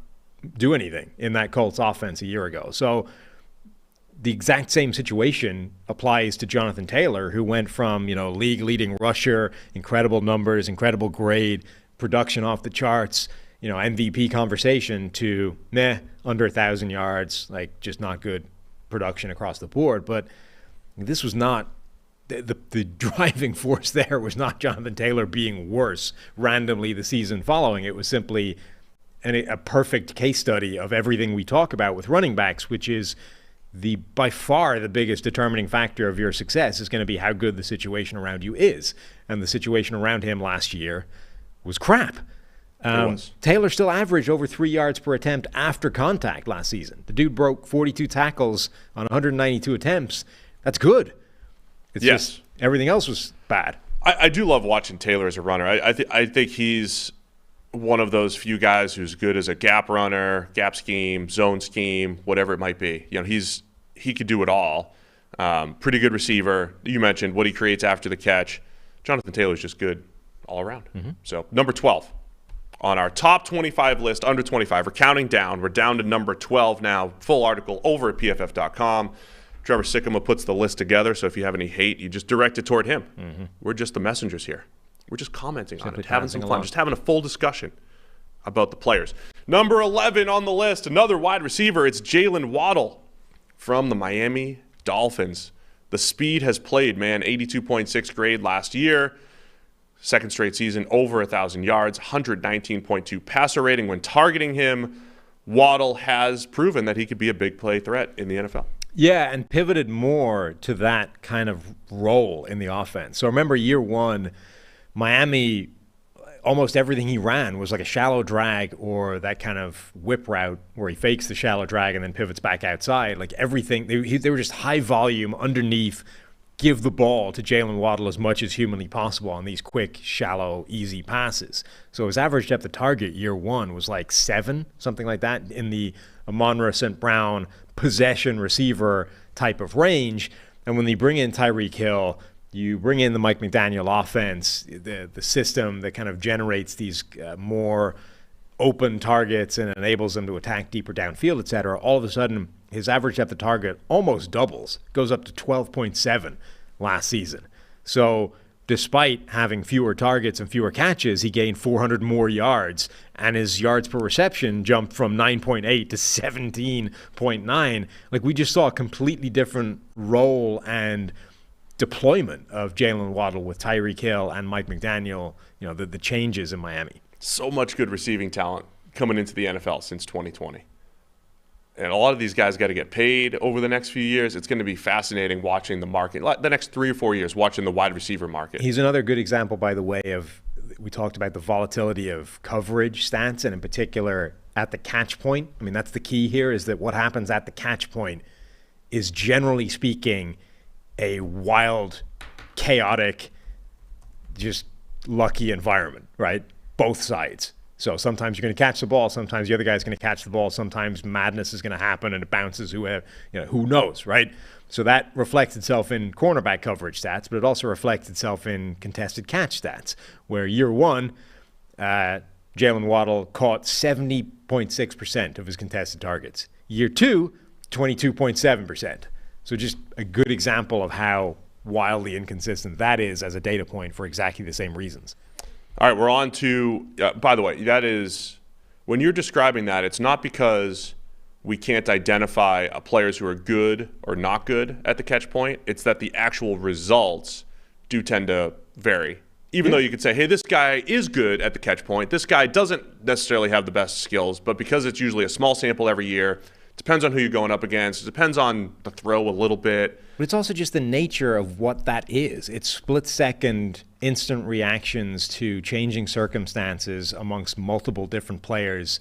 do anything in that Colts offense a year ago. So the exact same situation applies to Jonathan Taylor, who went from, league-leading rusher, incredible numbers, incredible grade, production off the charts, MVP conversation to, under 1,000 yards, like just not good production across the board. But this was not, the driving force there was not Jonathan Taylor being worse randomly the season following. It was simply a perfect case study of everything we talk about with running backs, which is by far the biggest determining factor of your success is going to be how good the situation around you is. And the situation around him last year was crap. Taylor still averaged over 3 yards per attempt after contact last season. The dude broke 42 tackles on 192 attempts. That's good. It's just everything else was bad. I do love watching Taylor as a runner. I think he's one of those few guys who's good as a gap runner, gap scheme, zone scheme, whatever it might be. He could do it all. Pretty good receiver. You mentioned what he creates after the catch. Jonathan Taylor's just good all around. Mm-hmm. So number 12 on our top 25 list, under 25. We're counting down. We're down to number 12 now. Full article over at PFF.com. Trevor Sikkema puts the list together, so if you have any hate, you just direct it toward him. Mm-hmm. We're just the messengers here. We're just commenting on it, having some fun, just having a full discussion about the players. Number 11 on the list, another wide receiver. It's Jalen Waddle from the Miami Dolphins. The speed has played, man. 82.6 grade last year. Second straight season, over 1,000 yards, 119.2 passer rating. When targeting him, Waddle has proven that he could be a big play threat in the NFL. Yeah, and pivoted more to that kind of role in the offense. So remember year one, Miami almost everything he ran was like a shallow drag or that kind of whip route where he fakes the shallow drag and then pivots back outside. Like everything, they were just high volume underneath, give the ball to Jalen Waddle as much as humanly possible on these quick, shallow, easy passes. So his average depth of target year one was like 7, something like that, in the Amon-Ra St. Brown possession receiver type of range. And when they bring in Tyreek Hill, you bring in the Mike McDaniel offense, the system that kind of generates these more open targets and enables them to attack deeper downfield, et cetera. All of a sudden, his average depth of target almost doubles, goes up to 12.7 last season. So despite having fewer targets and fewer catches, he gained 400 more yards, and his yards per reception jumped from 9.8 to 17.9. Like, we just saw a completely different role and deployment of Jalen Waddle with Tyreek Hill and Mike McDaniel, the changes in Miami. So much good receiving talent coming into the NFL since 2020. And a lot of these guys got to get paid over the next few years. It's going to be fascinating watching the market, the next 3 or 4 years, watching the wide receiver market. He's another good example, by the way, of, we talked about the volatility of coverage stats, and in particular at the catch point. I mean, that's the key here, is that what happens at the catch point is, generally speaking, a wild, chaotic, just lucky environment, right? Both sides. So sometimes you're going to catch the ball, sometimes the other guy's going to catch the ball, sometimes madness is going to happen and it bounces who knows, right? So that reflects itself in cornerback coverage stats, but it also reflects itself in contested catch stats, where year one, Jalen Waddle caught 70.6% of his contested targets. Year two, 22.7%. So just a good example of how wildly inconsistent that is as a data point for exactly the same reasons. All right, we're on to, by the way, that is, when you're describing that, it's not because we can't identify players who are good or not good at the catch point. It's that the actual results do tend to vary. Even though you could say, hey, this guy is good at the catch point. This guy doesn't necessarily have the best skills, but because it's usually a small sample every year, depends on who you're going up against. It depends on the throw a little bit. But it's also just the nature of what that is. It's split-second instant reactions to changing circumstances amongst multiple different players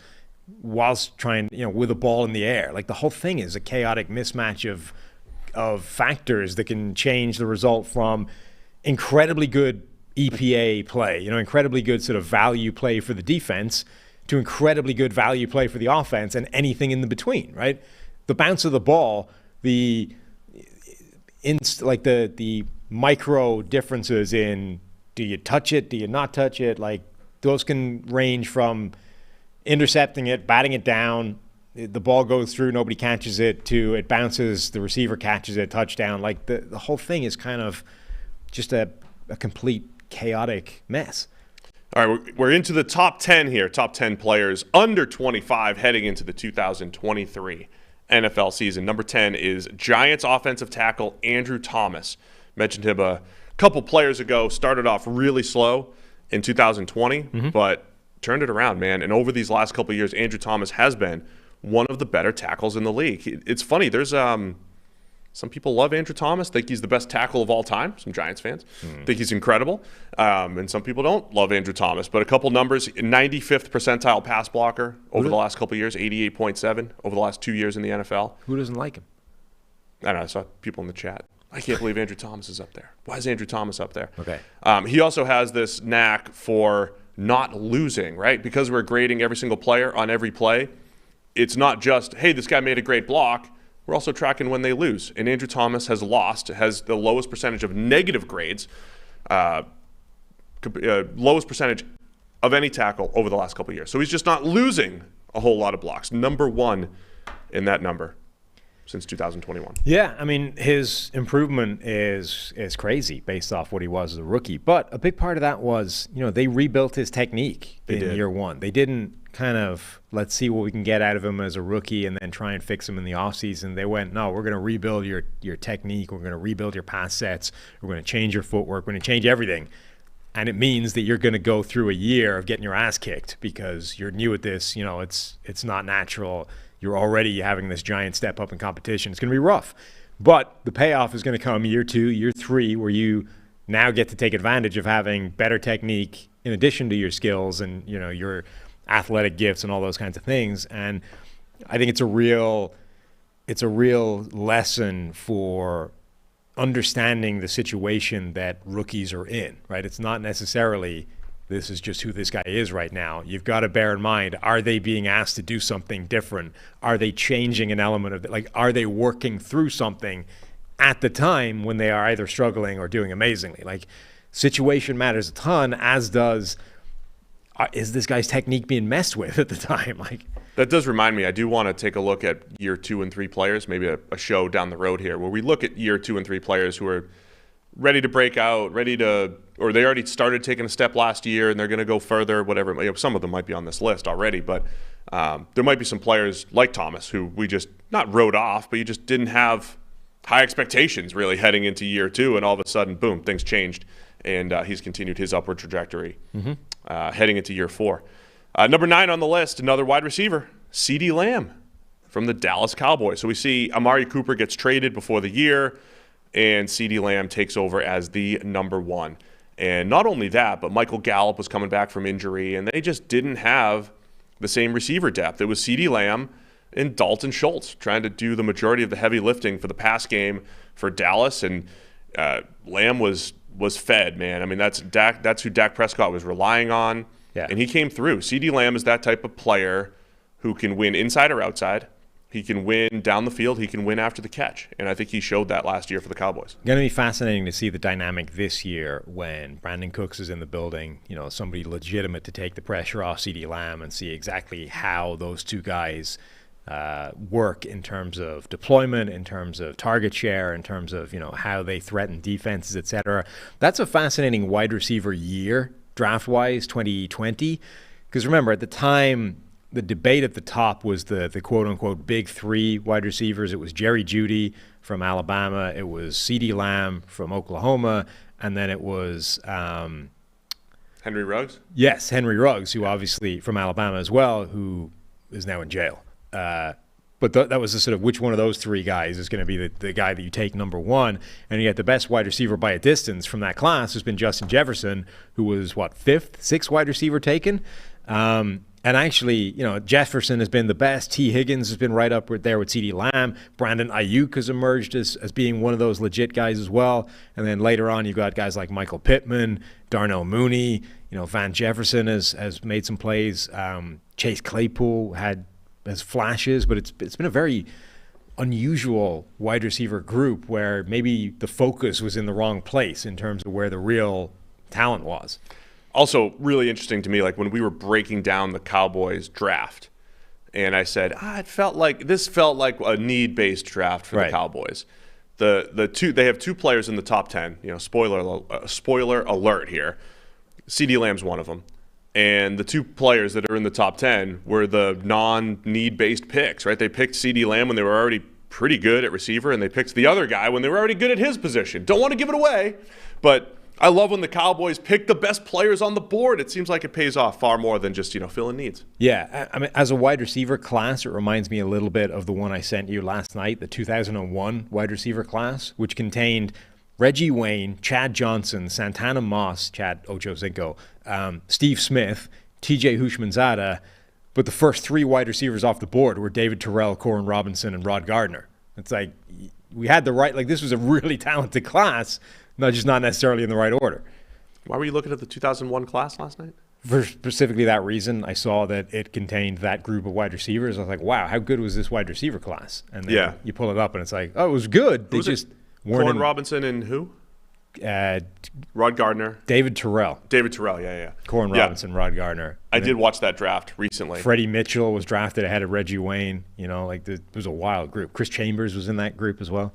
whilst trying, with a ball in the air. Like, the whole thing is a chaotic mismatch of factors that can change the result from incredibly good EPA play, incredibly good sort of value play for the defense, to incredibly good value play for the offense, and anything in the between, right? The bounce of the ball, the micro differences in, do you touch it, do you not touch it, like, those can range from intercepting it, batting it down, the ball goes through, nobody catches it, to it bounces, the receiver catches it, touchdown. Like, the whole thing is kind of just a complete chaotic mess. All right, we're into the top 10 here, top 10 players under 25 heading into the 2023 NFL season. Number 10 is Giants offensive tackle Andrew Thomas. Mentioned him a couple players ago, started off really slow in 2020, but turned it around, man. And over these last couple of years, Andrew Thomas has been one of the better tackles in the league. It's funny, there's some people love Andrew Thomas, think he's the best tackle of all time. Some Giants fans think he's incredible. And some people don't love Andrew Thomas. But a couple numbers, 95th percentile pass blocker over the last couple of years, 88.7 over the last 2 years in the NFL. Who doesn't like him? I don't know, I saw people in the chat. I can't believe Andrew Thomas is up there. Why is Andrew Thomas up there? Okay. He also has this knack for not losing, right? Because we're grading every single player on every play, it's not just, hey, this guy made a great block. We're also tracking when they lose. And Andrew Thomas has the lowest percentage of negative grades, lowest percentage of any tackle over the last couple of years. So he's just not losing a whole lot of blocks. Number one in that number since 2021. Yeah, I mean, his improvement is crazy based off what he was as a rookie. But a big part of that was, they rebuilt his technique in year one. They didn't kind of, let's see what we can get out of him as a rookie and then try and fix him in the offseason. They went, no, we're going to rebuild your technique. We're going to rebuild your pass sets. We're going to change your footwork. We're going to change everything. And it means that you're going to go through a year of getting your ass kicked because you're new at this. It's not natural. You're already having this giant step up in competition. It's going to be rough. But the payoff is going to come year 2, year 3, where you now get to take advantage of having better technique in addition to your skills and, your athletic gifts and all those kinds of things. And I think it's a real lesson for understanding the situation that rookies are in, right? It's not necessarily this is just who this guy is right now. You've got to bear in mind, are they being asked to do something different? Are they changing an element of it? Like, are they working through something at the time when they are either struggling or doing amazingly? Like, situation matters a ton, as does, is this guy's technique being messed with at the time? Like, that does remind me, I do want to take a look at year 2 and 3 players, maybe a show down the road here where we look at year 2 and 3 players who are ready to break out, or they already started taking a step last year and they're going to go further, whatever. Some of them might be on this list already, but there might be some players like Thomas who we just not wrote off, but you just didn't have high expectations really heading into year 2, and all of a sudden, boom, things changed, and he's continued his upward trajectory heading into year 4. Number 9 on the list, another wide receiver, CeeDee Lamb from the Dallas Cowboys. So we see Amari Cooper gets traded before the year, and CeeDee Lamb takes over as the number 1. And not only that, but Michael Gallup was coming back from injury, and they just didn't have the same receiver depth. It was CeeDee Lamb and Dalton Schultz trying to do the majority of the heavy lifting for the pass game for Dallas, and Lamb was fed, man. I mean, that's who Dak Prescott was relying on, and he came through. CeeDee Lamb is that type of player who can win inside or outside. He can win down the field. He can win after the catch. And I think he showed that last year for the Cowboys. Going to be fascinating to see the dynamic this year when Brandon Cooks is in the building, somebody legitimate to take the pressure off CeeDee Lamb, and see exactly how those two guys work in terms of deployment, in terms of target share, in terms of, how they threaten defenses, et cetera. That's a fascinating wide receiver year, draft-wise, 2020. Because remember, at the time, the debate at the top was the quote-unquote big 3 wide receivers. It was Jerry Jeudy from Alabama. It was CeeDee Lamb from Oklahoma. And then it was Henry Ruggs? Yes, Henry Ruggs, who obviously from Alabama as well, who is now in jail. But that was the sort of which one of those 3 guys is going to be the guy that you take number 1. And yet the best wide receiver by a distance from that class has been Justin Jefferson, who was, 5th, 6th wide receiver taken? And actually, Jefferson has been the best. T. Higgins has been right up there with CeeDee Lamb. Brandon Ayuk has emerged as being one of those legit guys as well. And then later on, you've got guys like Michael Pittman, Darnell Mooney. Van Jefferson has made some plays. Chase Claypool has flashes, but it's been a very unusual wide receiver group where maybe the focus was in the wrong place in terms of where the real talent was. Also, really interesting to me, like when we were breaking down the Cowboys draft, and I said, this felt like a need-based draft for the Cowboys. They have 2 players in the top 10. Spoiler alert here. CeeDee Lamb's one of them, and the 2 players that are in the top 10 were the non-need-based picks. Right? They picked CeeDee Lamb when they were already pretty good at receiver, and they picked the other guy when they were already good at his position. Don't want to give it away, but I love when the Cowboys pick the best players on the board. It seems like it pays off far more than just, filling needs. Yeah, I mean, as a wide receiver class, it reminds me a little bit of the one I sent you last night, the 2001 wide receiver class, which contained Reggie Wayne, Chad Johnson, Santana Moss, Chad Ochocinco, Steve Smith, TJ Houshmandzadeh, but the first 3 wide receivers off the board were David Terrell, Corin Robinson, and Rod Gardner. It's like we had this was a really talented class, not necessarily in the right order. Why were you looking at the 2001 class last night? For specifically that reason, I saw that it contained that group of wide receivers. I was like, wow, how good was this wide receiver class? And then you pull it up, and it's like, oh, it was good. They just weren't. Corin Robinson and who? Rod Gardner. David Terrell, yeah. Corin Robinson, Rod Gardner. I did watch that draft recently. Freddie Mitchell was drafted ahead of Reggie Wayne. It was a wild group. Chris Chambers was in that group as well.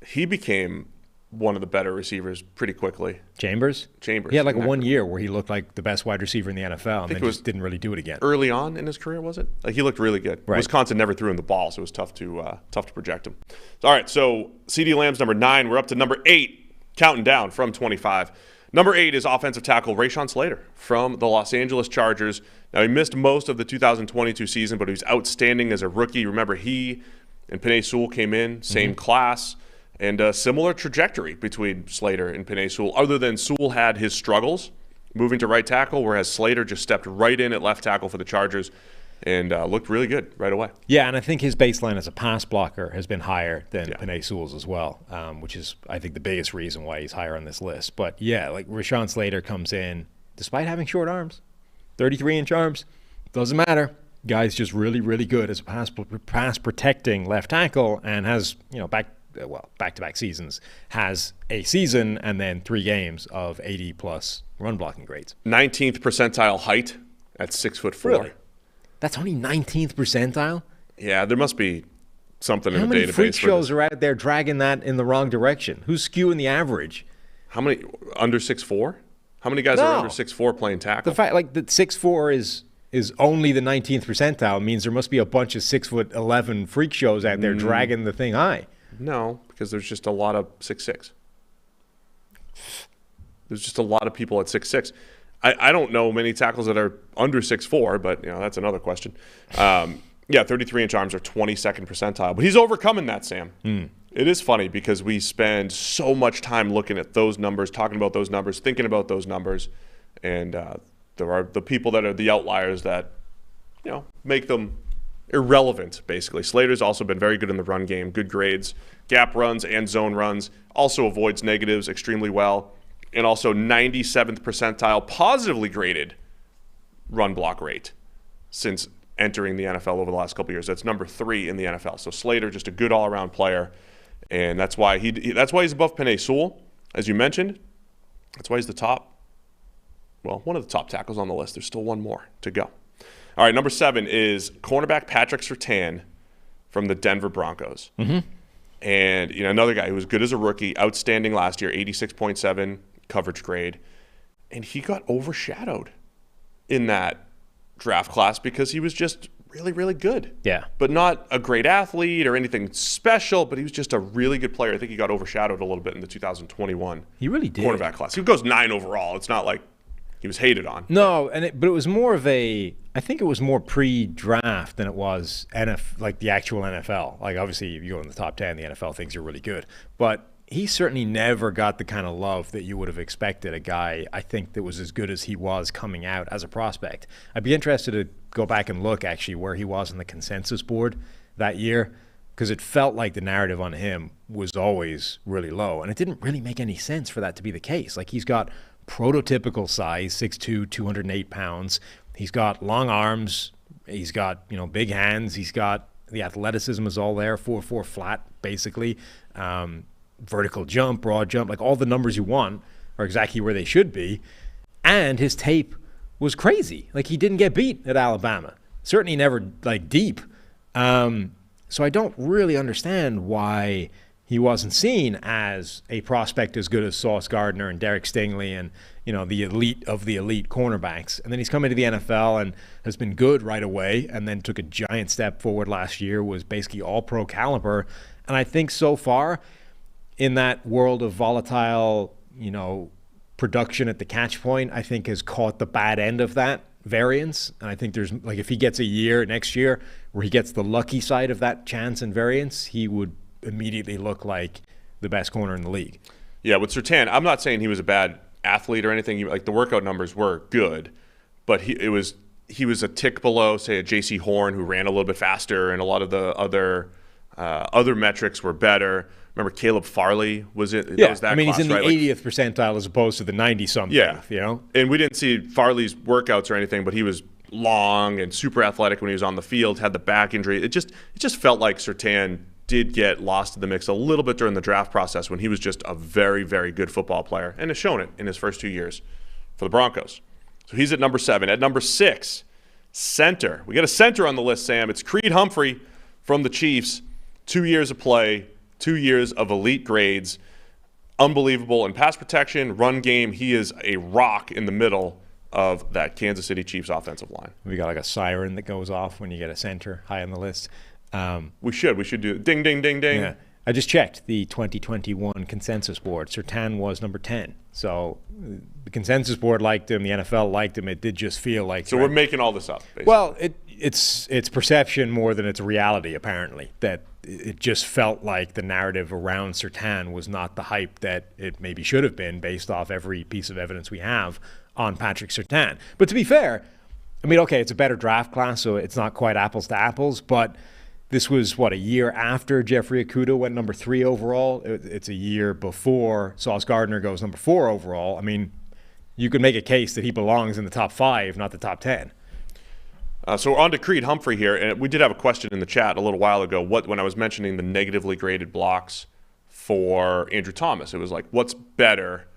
He became one of the better receivers pretty quickly. Chambers? He had like a 1 year where he looked like the best wide receiver in the NFL, and then just didn't really do it again. Early on in his career, was it? Like he looked really good. Right. Wisconsin never threw him the ball, so it was tough to project him. All right, so CeeDee Lamb's number 9. We're up to number 8, counting down from 25. Number 8 is offensive tackle Rashawn Slater from the Los Angeles Chargers. Now, he missed most of the 2022 season, but he was outstanding as a rookie. Remember, he and Penei Sewell came in, same class. And a similar trajectory between Slater and Penei Sewell, other than Sewell had his struggles moving to right tackle, whereas Slater just stepped right in at left tackle for the Chargers and looked really good right away. Yeah, and I think his baseline as a pass blocker has been higher than Penei Sewell's as well, which is, I think, the biggest reason why he's higher on this list. But, yeah, like Rashawn Slater comes in, despite having short arms, 33-inch arms, doesn't matter. Guy's just really, really good as a pass-protecting left tackle and has, back-to-back seasons, has a season and then 3 games of 80-plus run-blocking grades. 19th percentile height at 6'4". Really? That's only 19th percentile? Yeah, there must be something in the database. How many freak shows are out there dragging that in the wrong direction? Who's skewing the average? How many under 6'4"? How many guys are under 6'4" playing tackle? The fact that 6'4" is only the 19th percentile means there must be a bunch of 6'11" freak shows out there dragging the thing high. No, because there's just a lot of 6'6". There's just a lot of people at 6'6". I don't know many tackles that are under 6'4", but that's another question. 33-inch arms are 22nd percentile, but he's overcoming that, Sam. It is funny because we spend so much time looking at those numbers, talking about those numbers, thinking about those numbers, and there are the people that are the outliers that make them irrelevant, basically. Slater's also been very good in the run game, good grades, gap runs and zone runs, also avoids negatives extremely well, and also 97th percentile positively graded run block rate since entering the NFL over the last couple of years. That's number 3 in the NFL. So Slater, just a good all-around player, and that's why he's above Penei Sewell, as you mentioned. That's why he's one of the top tackles on the list. There's still one more to go. All right, number 7 is cornerback Patrick Surtain from the Denver Broncos. And another guy who was good as a rookie, outstanding last year, 86.7 coverage grade, and he got overshadowed in that draft class because he was just really, really good. Yeah. But not a great athlete or anything special, but he was just a really good player. I think he got overshadowed a little bit in the 2021 He really did. cornerback class. He goes 9 overall. It's not like he was hated on. No, but it was more of I think it was more pre-draft than it was like the actual NFL. Like, obviously, if you go in the top 10, the NFL thinks you're really good. But he certainly never got the kind of love that you would have expected a guy, I think, that was as good as he was coming out as a prospect. I'd be interested to go back and look, actually, where he was on the consensus board that year, because it felt like the narrative on him was always really low. And it didn't really make any sense for that to be the case. Like, he's got prototypical size, 6'2", 208 pounds. He's got long arms. He's got, big hands. He's got the athleticism is all there, 4'4" flat, basically. Vertical jump, broad jump, like all the numbers you want are exactly where they should be. And his tape was crazy. Like, he didn't get beat at Alabama. Certainly never, deep. So I don't really understand why he wasn't seen as a prospect as good as Sauce Gardner and Derek Stingley and, the elite of the elite cornerbacks. And then he's come into the NFL and has been good right away, and then took a giant step forward last year, was basically all-pro caliber. And I think so far, in that world of volatile, production at the catch point, I think has caught the bad end of that variance. And I think there's, if he gets a year next year where he gets the lucky side of that chance and variance, he would immediately look like the best corner in the league. Yeah, with Surtain, I'm not saying he was a bad athlete or anything. The workout numbers were good, but he was a tick below, say, a J.C. Horn, who ran a little bit faster, and a lot of the other metrics were better. Remember Caleb Farley was it? Yeah, was that he's in the right? 80th percentile as opposed to the 90-something. Yeah, And we didn't see Farley's workouts or anything, but he was long and super athletic when he was on the field. Had the back injury. It just felt like Surtain did get lost in the mix a little bit during the draft process when he was just a very, very good football player, and has shown it in his first 2 years for the Broncos. So he's at number 7. At number 6, center. We got a center on the list, Sam. It's Creed Humphrey from the Chiefs. 2 years of play, 2 years of elite grades. Unbelievable in pass protection, run game. He is a rock in the middle of that Kansas City Chiefs offensive line. We got a siren that goes off when you get a center high on the list. We should do ding, ding, ding, ding. Yeah. I just checked the 2021 consensus board. Surtain was number 10. So the consensus board liked him. The NFL liked him. It did just feel like... So we're making all this up, basically. Well, it's perception more than it's reality, apparently, that it just felt like the narrative around Surtain was not the hype that it maybe should have been based off every piece of evidence we have on Patrick Surtain. But to be fair, I mean, okay, it's a better draft class, so it's not quite apples to apples, but this was, a year after Jeffrey Okudah went number 3 overall. It's a year before Sauce Gardner goes number 4 overall. I mean, you could make a case that he belongs in the top 5, not the top 10. So we're on to Creed Humphrey here, and we did have a question in the chat a little while ago. When I was mentioning the negatively graded blocks for Andrew Thomas, it was like, what's better,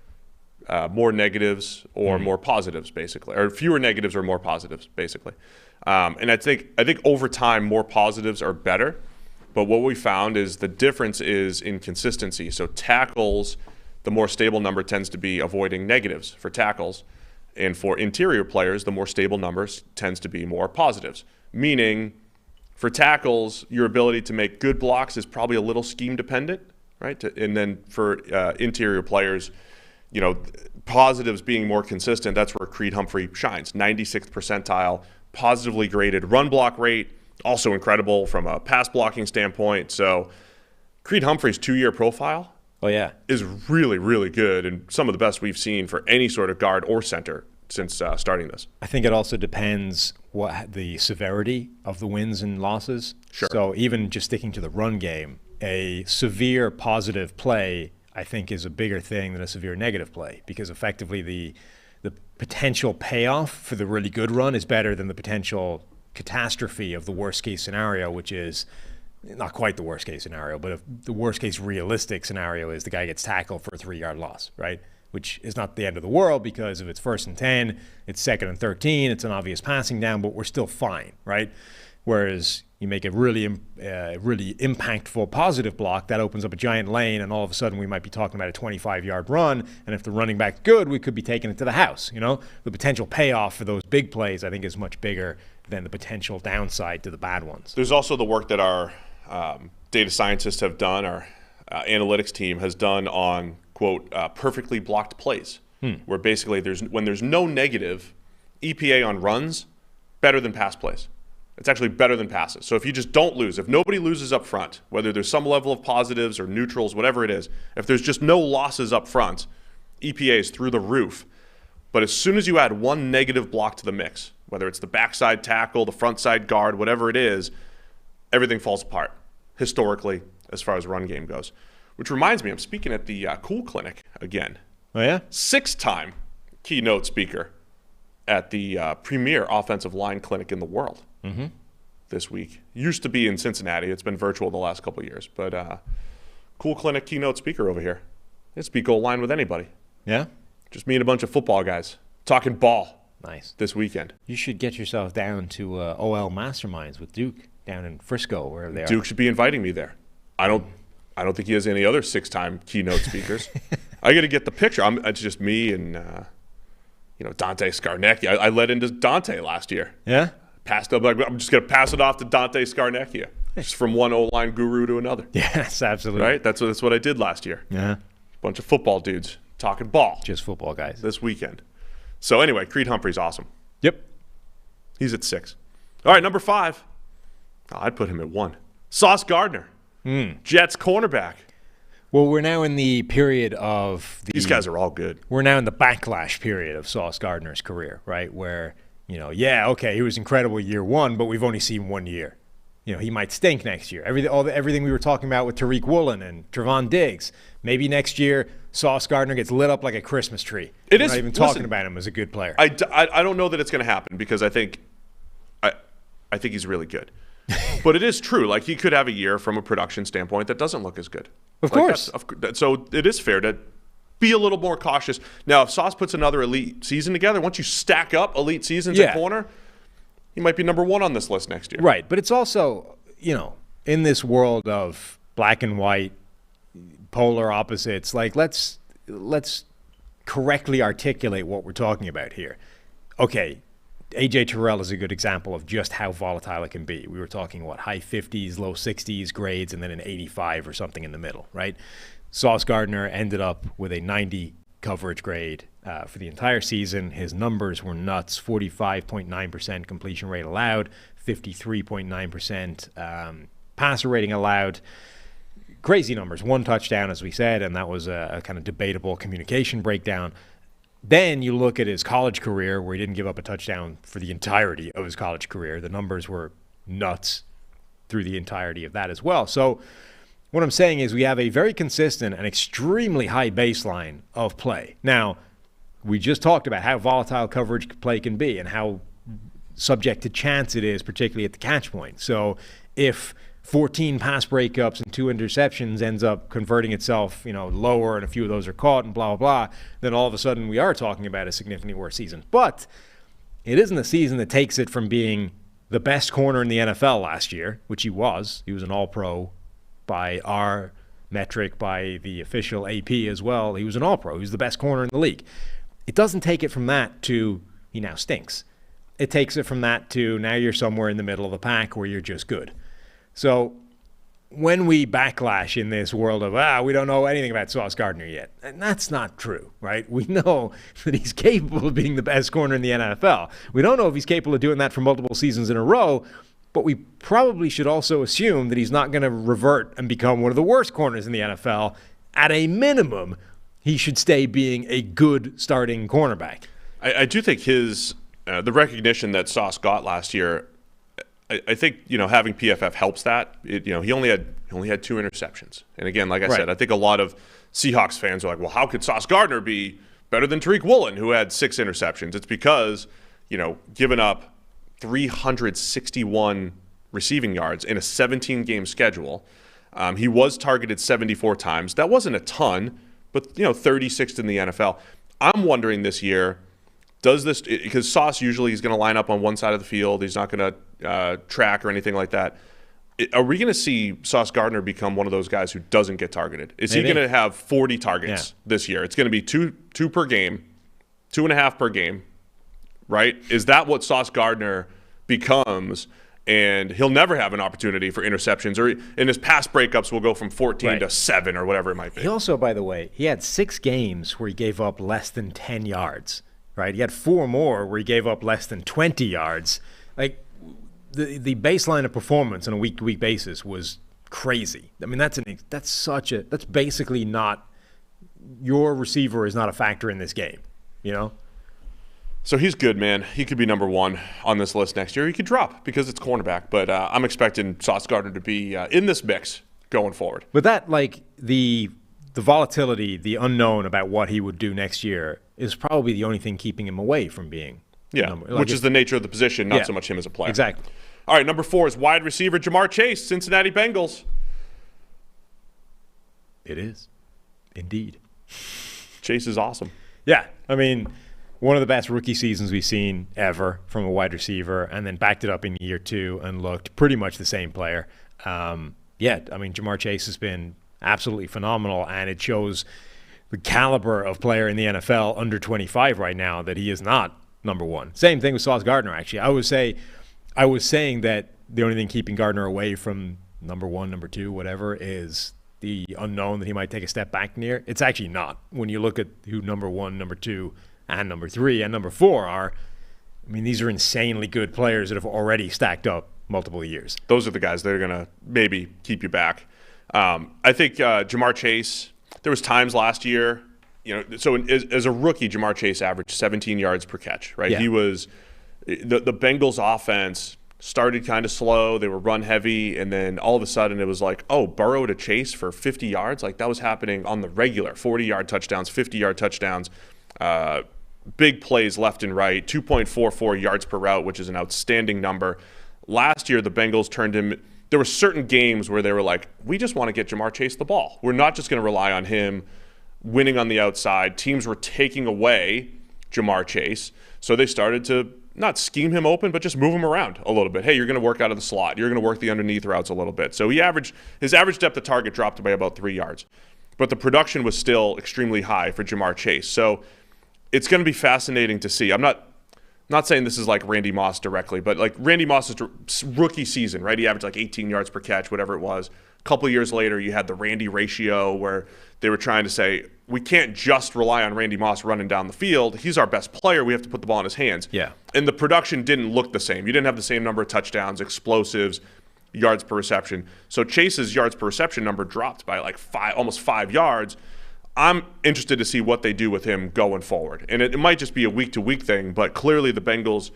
more negatives or more positives, basically, or fewer negatives or more positives, basically. And I think over time more positives are better, but what we found is the difference is in consistency. So tackles, the more stable number tends to be avoiding negatives for tackles. And for interior players, the more stable numbers tends to be more positives. Meaning, for tackles, your ability to make good blocks is probably a little scheme dependent, right? And then for interior players, positives being more consistent, that's where Creed Humphrey shines. 96th percentile, positively graded run block rate, also incredible from a pass blocking standpoint. So Creed Humphrey's 2-year profile is really, really good and some of the best we've seen for any sort of guard or center since starting this. I think it also depends what the severity of the wins and losses. Sure. So even just sticking to the run game, a severe positive play, I think, is a bigger thing than a severe negative play, because effectively the potential payoff for the really good run is better than the potential catastrophe of the worst case scenario, which is not quite the worst case scenario, but if the worst case realistic scenario is the guy gets tackled for a 3-yard loss, right? Which is not the end of the world, because if it's 1st and 10, it's 2nd and 13, it's an obvious passing down, but we're still fine, right? Whereas you make a really impactful positive block, that opens up a giant lane, and all of a sudden we might be talking about a 25-yard run, and if the running back's good, we could be taking it to the house, The potential payoff for those big plays, I think, is much bigger than the potential downside to the bad ones. There's also the work that our data scientists have done, our analytics team has done on, quote, perfectly blocked plays, where basically when there's no negative, EPA on runs, better than pass plays. It's actually better than passes. So if you just don't lose, if nobody loses up front, whether there's some level of positives or neutrals, whatever it is, if there's just no losses up front, EPA is through the roof. But as soon as you add one negative block to the mix, whether it's the backside tackle, the front side guard, whatever it is, everything falls apart, historically, as far as run game goes. Which reminds me, I'm speaking at the Cool Clinic again. Oh, yeah? 6-time keynote speaker at the premier offensive line clinic in the world this week. Used to be in Cincinnati. It's been virtual the last couple of years. But Cool Clinic keynote speaker over here. I speak O-line with anybody. Yeah? Just me and a bunch of football guys talking ball. Nice. This weekend. You should get yourself down to OL Masterminds with Duke down in Frisco, wherever they are. Duke should be inviting me there. I don't think he has any other 6-time keynote speakers. I got to get the picture. It's just me and Dante Scarnecchia. I led into Dante last year. Yeah? Passed up. I'm just going to pass it off to Dante Scarnecchia. Just from one O-line guru to another. Yes, absolutely. Right? That's what I did last year. Yeah. Bunch of football dudes talking ball. Just football guys. This weekend. So anyway, Creed Humphrey's awesome. Yep. He's at 6. All right, number 5. I'd put him at 1. Sauce Gardner. Jets cornerback. Well, we're now in the period of These guys are all good. We're now in the backlash period of Sauce Gardner's career, right? Where, he was incredible year 1, but we've only seen 1 year. He might stink next year. Everything we were talking about with Tariq Woolen and Trevon Diggs. Maybe next year, Sauce Gardner gets lit up like a Christmas tree. We're not even talking about him as a good player. I don't know that it's going to happen, because I think he's really good. But it is true. Like, he could have a year from a production standpoint that doesn't look as good. Of course. So it is fair to be a little more cautious. Now, if Sauce puts another elite season together, once you stack up elite seasons at corner, he might be number 1 on this list next year. Right. But it's also, in this world of black and white, polar opposites, like, let's correctly articulate what we're talking about here. Okay, A.J. Terrell is a good example of just how volatile it can be. We were talking, high 50s, low 60s grades, and then an 85 or something in the middle, right? Sauce Gardner ended up with a 90 coverage grade for the entire season. His numbers were nuts: 45.9% completion rate allowed, 53.9% passer rating allowed. Crazy numbers. 1 touchdown, as we said, and that was a kind of debatable communication breakdown. Then you look at his college career, where he didn't give up a touchdown for the entirety of his college career. The numbers were nuts through the entirety of that as well. So what I'm saying is we have a very consistent and extremely high baseline of play. Now, we just talked about how volatile coverage play can be and how subject to chance it is, particularly at the catch point. So if 14 pass breakups and 2 interceptions ends up converting itself, lower, and a few of those are caught and blah, blah, blah, then all of a sudden we are talking about a significantly worse season. But it isn't a season that takes it from being the best corner in the NFL last year, which he was. He was an all-pro by our metric, by the official AP as well. He was an all-pro. He was the best corner in the league. It doesn't take it from that to he now stinks. It takes it from that to now you're somewhere in the middle of the pack where you're just good. So when we backlash in this world of, we don't know anything about Sauce Gardner yet, and that's not true, right? We know that he's capable of being the best corner in the NFL. We don't know if he's capable of doing that for multiple seasons in a row, but we probably should also assume that he's not going to revert and become one of the worst corners in the NFL. At a minimum, he should stay being a good starting cornerback. I do think his the recognition that Sauce got last year, I think, having PFF helps that. He only had 2 interceptions. And again, like I said, I think a lot of Seahawks fans are like, well, how could Sauce Gardner be better than Tariq Woolen, who had 6 interceptions? It's because, giving up 361 receiving yards in a 17-game schedule. He was targeted 74 times. That wasn't a ton, but 36th in the NFL. I'm wondering this year, does this, because Sauce usually is going to line up on one side of the field. He's not going to track or anything like that. Are we going to see Sauce Gardner become one of those guys who doesn't get targeted? Is he going to have 40 targets this year? It's going to be two per game, 2.5 per game, right? Is that what Sauce Gardner becomes? And he'll never have an opportunity for interceptions, or in his pass breakups will go from 14 to 7 or whatever it might be. He also, by the way, he had 6 games where he gave up less than 10 yards, right? He had 4 more where he gave up less than 20 yards. Like, the baseline of performance on a week-to-week basis was crazy. I mean, that's basically not, your receiver is not a factor in this game, So he's good, man. He could be number 1 on this list next year. He could drop because it's cornerback, but I'm expecting Sauce Gardner to be in this mix going forward. But that, the volatility, the unknown about what he would do next year is probably the only thing keeping him away from being which is the nature of the position, not so much him as a player. Exactly. All right, number 4 is wide receiver Jamar Chase, Cincinnati Bengals. It is. Indeed. Chase is awesome. Yeah. I mean, one of the best rookie seasons we've seen ever from a wide receiver, and then backed it up in year 2 and looked pretty much the same player. Jamar Chase has been absolutely phenomenal, and it shows the caliber of player in the NFL under 25 right now that he is not number 1. Same thing with Sauce Gardner, actually. I was saying that the only thing keeping Gardner away from number 1, number 2, whatever, is the unknown that he might take a step back near. It's actually not. When you look at who number 1, number 2, and number 3, and number 4 are, I mean, these are insanely good players that have already stacked up multiple years. Those are the guys that are going to maybe keep you back. I think Jamar Chase, there was times last year, so as a rookie, Jamar Chase averaged 17 yards per catch, right? Yeah. He was the Bengals offense started kind of slow. They were run heavy, and then all of a sudden it was like, Burrow to Chase for 50 yards. Like, that was happening on the regular. 40-yard touchdowns, 50-yard touchdowns, big plays left and right, 2.44 yards per route, which is an outstanding number. Last year, the Bengals turned him – there were certain games where they were like, we just want to get Jamar Chase the ball. We're not just going to rely on him winning on the outside. Teams were taking away Jamar Chase, so they started to not scheme him open, but just move him around a little bit. Hey, you're going to work out of the slot. You're going to work the underneath routes a little bit. So his average depth of target dropped by about 3 yards, but the production was still extremely high for Jamar Chase. So it's going to be fascinating to see. not saying this is like Randy Moss directly, but like Randy Moss's rookie season, right? He averaged like 18 yards per catch, whatever it was. A couple of years later, you had the Randy ratio where they were trying to say, we can't just rely on Randy Moss running down the field. He's our best player. We have to put the ball in his hands. Yeah. And the production didn't look the same. You didn't have the same number of touchdowns, explosives, yards per reception. So Chase's yards per reception number dropped by like almost 5 yards. I'm interested to see what they do with him going forward. And it might just be a week-to-week thing, but clearly the Bengals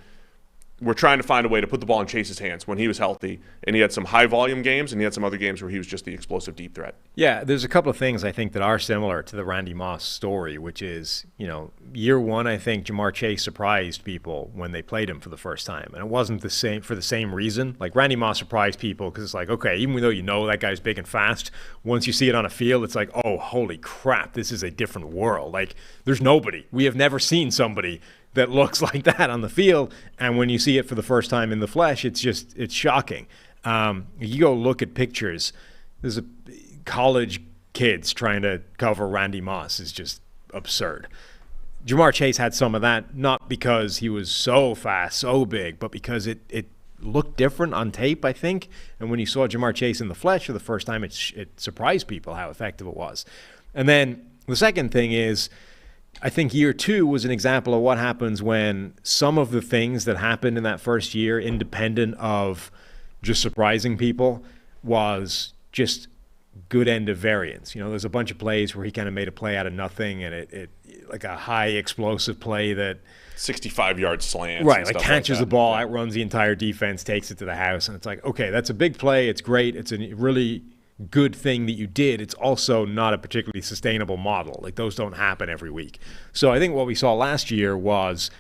were trying to find a way to put the ball in Chase's hands when he was healthy. And he had some high-volume games, and he had some other games where he was just the explosive deep threat. Yeah, there's a couple of things I think that are similar to the Randy Moss story, which is, year one, I think Ja'Marr Chase surprised people when they played him for the first time. And it wasn't the same for the same reason. Like, Randy Moss surprised people because it's like, okay, even though you know that guy's big and fast, once you see it on a field, it's like, oh, holy crap, this is a different world. Like, there's nobody. We have never seen somebody that looks like that on the field. And when you see it for the first time in the flesh, it's shocking. You go look at pictures. There's college kids trying to cover Randy Moss is just absurd. Ja'Marr Chase had some of that, not because he was so fast, so big, but because it looked different on tape, I think. And when you saw Ja'Marr Chase in the flesh for the first time, it surprised people how effective it was. And then the second thing is, I think year two was an example of what happens when some of the things that happened in that first year, independent of just surprising people, was just good end of variance. There's a bunch of plays where he kind of made a play out of nothing, and it like a high explosive play that 65-yard slants. Right, like catches the ball, outruns the entire defense, takes it to the house, and it's like, okay, that's a big play. It's great. It's a really good thing that you did. It's also not a particularly sustainable model. Like, those don't happen every week. So I think what we saw last year was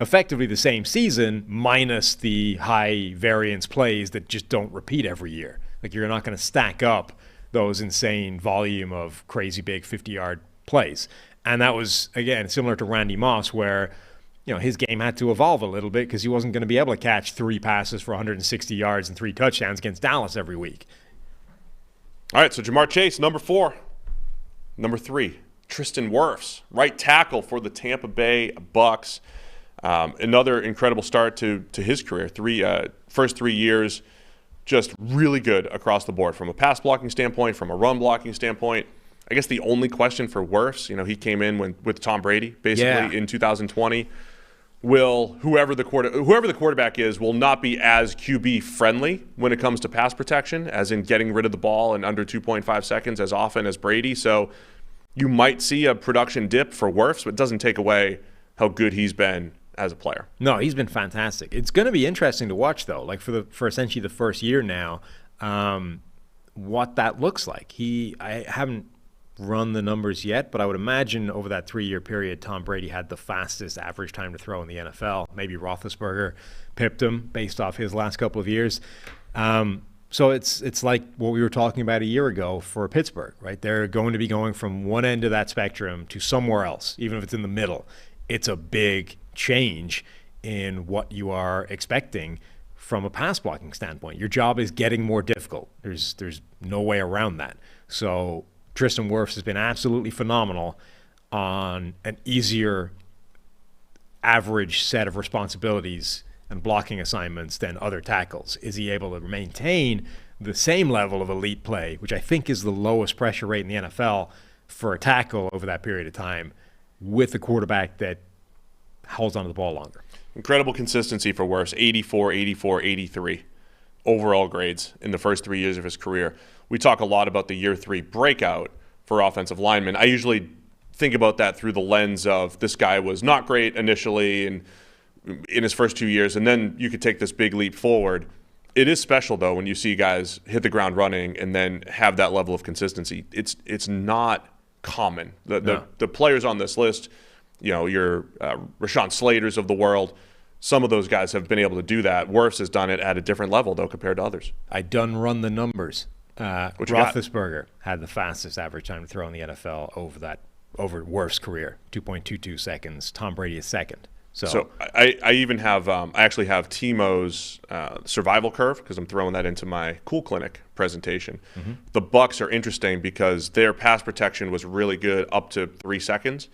effectively the same season minus the high variance plays that just don't repeat every year. Like, you're not going to stack up those insane volume of crazy big 50-yard plays. And that was, again, similar to Randy Moss, where his game had to evolve a little bit because he wasn't going to be able to catch 3 passes for 160 yards and 3 touchdowns against Dallas every week. All right, so Ja'Marr Chase, number 4. Number 3, Tristan Wirfs, right tackle for the Tampa Bay Bucks. Another incredible start to his career. First 3 years, just really good across the board from a pass blocking standpoint, from a run blocking standpoint. I guess the only question for Wirfs, he came in with Tom Brady basically in 2020. Whoever the quarterback is will not be as QB friendly when it comes to pass protection, as in getting rid of the ball in under 2.5 seconds as often as Brady. So you might see a production dip for Wirfs, but it doesn't take away how good he's been as a player. No, he's been fantastic. It's going to be interesting to watch, though, like for essentially the first year now, what that looks like. I haven't run the numbers yet, but I would imagine over that 3-year period, Tom Brady had the fastest average time to throw in the NFL. Maybe Roethlisberger pipped him based off his last couple of years. So it's like what we were talking about a year ago for Pittsburgh, right? They're going to be going from one end of that spectrum to somewhere else, even if it's in the middle. It's a big change in what you are expecting from a pass blocking standpoint. Your job is getting more difficult. There's no way around that. So Tristan Wirfs has been absolutely phenomenal on an easier average set of responsibilities and blocking assignments than other tackles. Is he able to maintain the same level of elite play, which I think is the lowest pressure rate in the NFL for a tackle over that period of time, with a quarterback that holds onto the ball longer? Incredible consistency for Wirfs, 84, 84, 83 overall grades in the first 3 years of his career. We talk a lot about the year 3 breakout for offensive linemen. I usually think about that through the lens of this guy was not great initially and in his first 2 years, and then you could take this big leap forward. It is special, though, when you see guys hit the ground running and then have that level of consistency. It's not common. The players on this list, your Rashawn Slaters of the world, some of those guys have been able to do that. Wirfs has done it at a different level, though, compared to others. I done run the numbers. Roethlisberger had the fastest average time to throw in the NFL over Wirfs' career, 2.22 seconds. Tom Brady is second. So I even have I actually have Timo's survival curve because I'm throwing that into my Cool Clinic presentation. Mm-hmm. The Bucs are interesting because their pass protection was really good up to 3 seconds.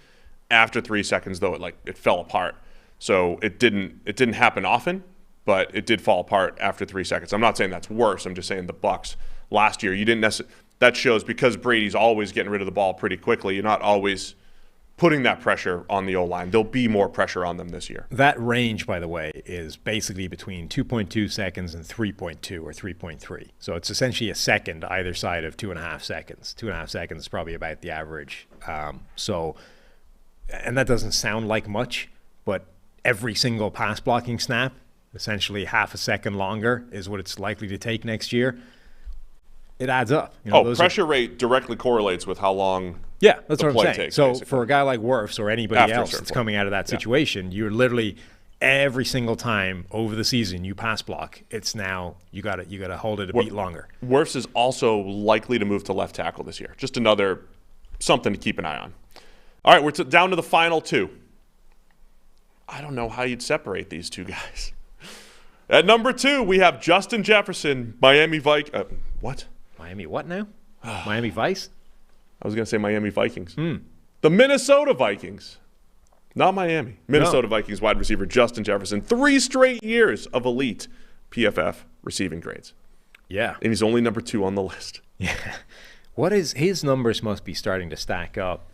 After 3 seconds, though, it fell apart. So it didn't happen often, but it did fall apart after 3 seconds. I'm not saying that's worse. I'm just saying the Bucs last year, you didn't necessarily. That shows because Brady's always getting rid of the ball pretty quickly. You're not always putting that pressure on the O-line. There'll be more pressure on them this year. That range, by the way, is basically between 2.2 seconds and 3.2 or 3.3. So it's essentially a second either side of 2.5 seconds. 2.5 seconds is probably about the average. And that doesn't sound like much, but every single pass blocking snap, essentially half a second longer, is what it's likely to take next year. It adds up. Pressure rate directly correlates with how long. Yeah, that's what I'm saying. Takes, so basically. For a guy like Wirfs or anybody else that's coming out of that situation, you're literally every single time over the season you pass block, it's now you got to hold it a beat longer. Wirfs is also likely to move to left tackle this year. Just another something to keep an eye on. All right, we're down to the final two. I don't know how you'd separate these two guys. At number 2, we have Justin Jefferson, Miami Vikings. What? Miami what now? Miami Vice? I was going to say Miami Vikings. The Minnesota Vikings. Not Miami. Minnesota Vikings wide receiver Justin Jefferson. 3 straight years of elite PFF receiving grades. Yeah. And he's only number 2 on the list. Yeah. His numbers must be starting to stack up.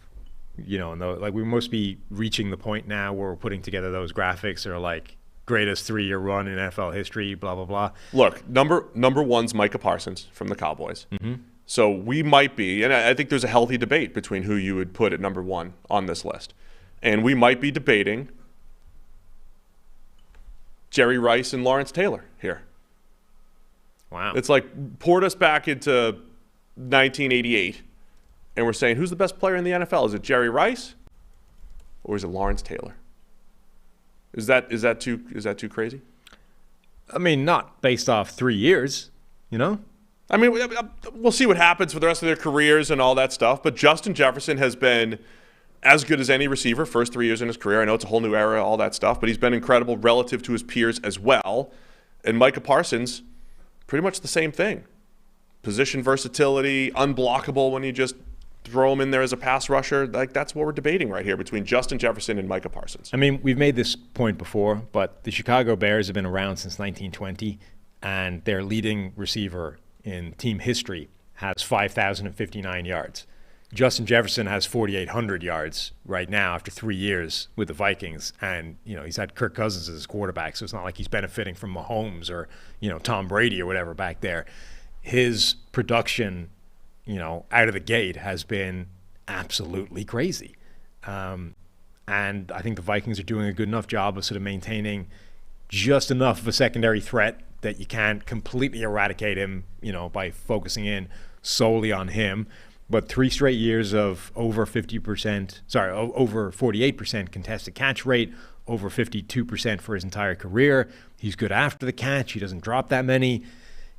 We must be reaching the point now where we're putting together those graphics that are like greatest 3-year run in NFL history, blah, blah, blah. Look, number 1's Micah Parsons from the Cowboys. Mm-hmm. So we might be, and I think there's a healthy debate between who you would put at number 1 on this list. And we might be debating Jerry Rice and Lawrence Taylor here. Wow. It's like poured us back into 1988, and we're saying, who's the best player in the NFL? Is it Jerry Rice or is it Lawrence Taylor? Is that too crazy? I mean, not based off 3 years, I mean, we'll see what happens for the rest of their careers and all that stuff. But Justin Jefferson has been as good as any receiver first 3 years in his career. I know it's a whole new era, all that stuff, but he's been incredible relative to his peers as well. And Micah Parsons, pretty much the same thing. Position versatility, unblockable when you just throw him in there as a pass rusher. Like, that's what we're debating right here between Justin Jefferson and Micah Parsons. I mean, we've made this point before, but the Chicago Bears have been around since 1920, and their leading receiver in team history has 5,059 yards. Justin Jefferson has 4,800 yards right now after 3 years with the Vikings, and he's had Kirk Cousins as his quarterback, so it's not like he's benefiting from Mahomes or Tom Brady or whatever back there. His production out of the gate has been absolutely crazy. And I think the Vikings are doing a good enough job of sort of maintaining just enough of a secondary threat that you can't completely eradicate him, by focusing in solely on him. But 3 straight years of over 48% contested catch rate, over 52% for his entire career. He's good after the catch. He doesn't drop that many.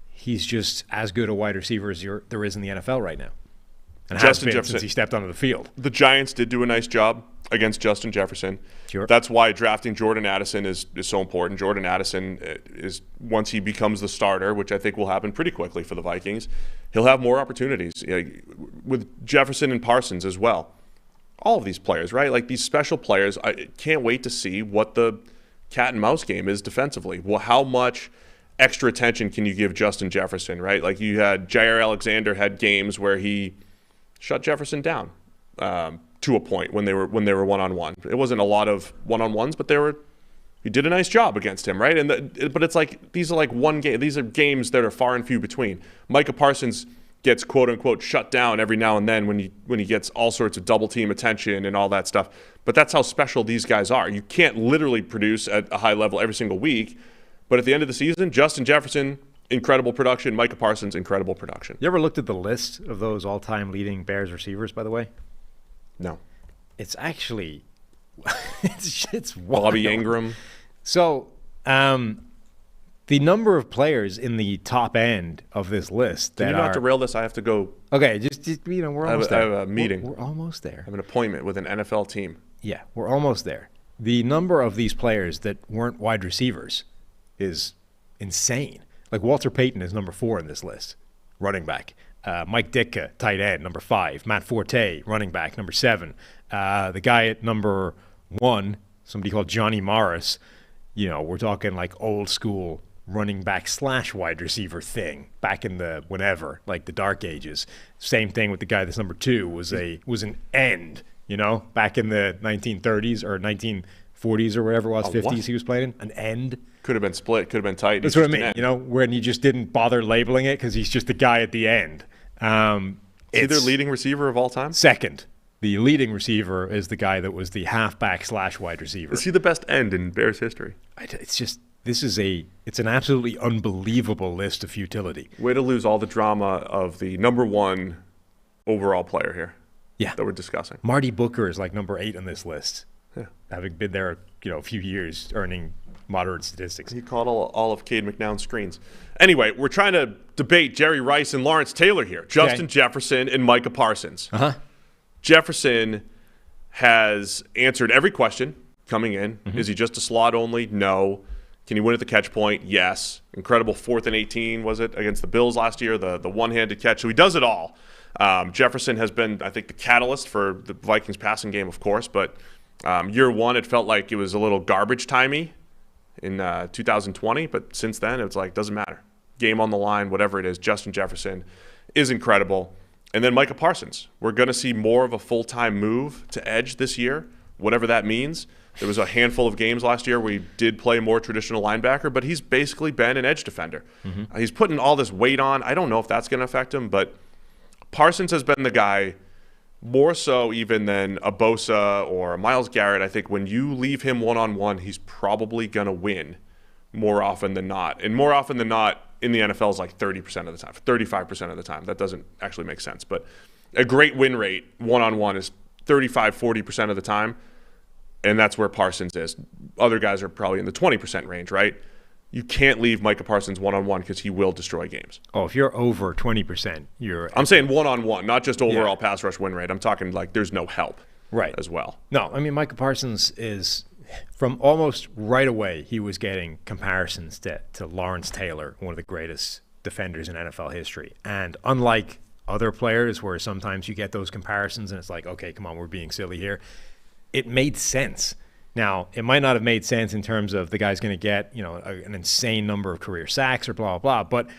He's just as good a wide receiver as there is in the NFL right now. And Justin has been Jefferson, since he stepped onto the field. The Giants did do a nice job against Justin Jefferson. Sure. That's why drafting Jordan Addison is so important. Jordan Addison is, once he becomes the starter, which I think will happen pretty quickly for the Vikings, he'll have more opportunities with Jefferson and Parsons as well. All of these players, right? Like these special players, I can't wait to see what the cat and mouse game is defensively. Well, how much extra attention can you give Justin Jefferson, right? Like you had Jair Alexander had games where he shut Jefferson down to a point when they were one-on-one. It wasn't a lot of one-on-ones, but he did a nice job against him, right? But it's like these are like one game. These are games that are far and few between. Micah Parsons gets quote-unquote shut down every now and then when he gets all sorts of double-team attention and all that stuff. But that's how special these guys are. You can't literally produce at a high level every single week, but at the end of the season, Justin Jefferson, incredible production. Micah Parsons, incredible production. You ever looked at the list of those all-time leading Bears receivers, by the way? No. It's actually it's wild. Bobby Ingram. So the number of players in the top end of this list that Can you not derail this? I have to go. Okay, just we're almost there. I have a meeting. We're almost there. I have an appointment with an NFL team. Yeah, we're almost there. The number of these players that weren't wide receivers is insane. Like Walter Payton is number 4 in this list, running back. Mike Ditka, tight end, number 5. Matt Forte, running back, number 7. The guy at number 1, somebody called Johnny Morris, we're talking like old school running back / wide receiver thing back in the whenever, like the dark ages. Same thing with the guy that's number 2 was an end, back in the 1930s or 1940s or whatever it was, 50s what? he was playing, an end. Could have been split, could have been tight. That's what I mean, when you just didn't bother labeling it because he's just the guy at the end. Is he their leading receiver of all time? Second. The leading receiver is the guy that was the halfback / wide receiver. Is he the best end in Bears history? It's an absolutely unbelievable list of futility. Way to lose all the drama of the number 1 overall player here. Yeah. That we're discussing. Marty Booker is like number 8 on this list. Yeah. Having been there, a few years, earning moderate statistics. He caught all of Cade McNown's screens. Anyway, we're trying to debate Jerry Rice and Lawrence Taylor here. Justin Jefferson and Micah Parsons. Uh-huh. Jefferson has answered every question coming in. Mm-hmm. Is he just a slot only? No. Can he win at the catch point? Yes. Incredible 4th and 18, was it, against the Bills last year, the one-handed catch. So he does it all. Jefferson has been, I think, the catalyst for the Vikings passing game, of course. But year 1, it felt like it was a little garbage timey in 2020. But since then, it's like, doesn't matter. Game on the line, whatever it is, Justin Jefferson is incredible. And then Micah Parsons. We're going to see more of a full-time move to edge this year, whatever that means. There was a handful of games last year where he did play more traditional linebacker, but he's basically been an edge defender. Mm-hmm. He's putting all this weight on. I don't know if that's going to affect him, but Parsons has been the guy more so even than a Bosa or a Myles Garrett. I think when you leave him one-on-one, he's probably going to win more often than not. And more often than not in the NFL is like 30% of the time, 35% of the time. That doesn't actually make sense. But a great win rate one-on-one is 35, 40% of the time. And that's where Parsons is. Other guys are probably in the 20% range, right? You can't leave Micah Parsons one-on-one because he will destroy games. Oh, if you're over 20%, I'm saying one-on-one, not just overall pass rush win rate. I'm talking like there's no help as well. No, I mean, Micah Parsons is, from almost right away, he was getting comparisons to Lawrence Taylor, one of the greatest defenders in NFL history. And unlike other players where sometimes you get those comparisons and it's like, okay, come on, we're being silly here, it made sense. Now, it might not have made sense in terms of the guy's going to get, an insane number of career sacks or blah, blah, blah. But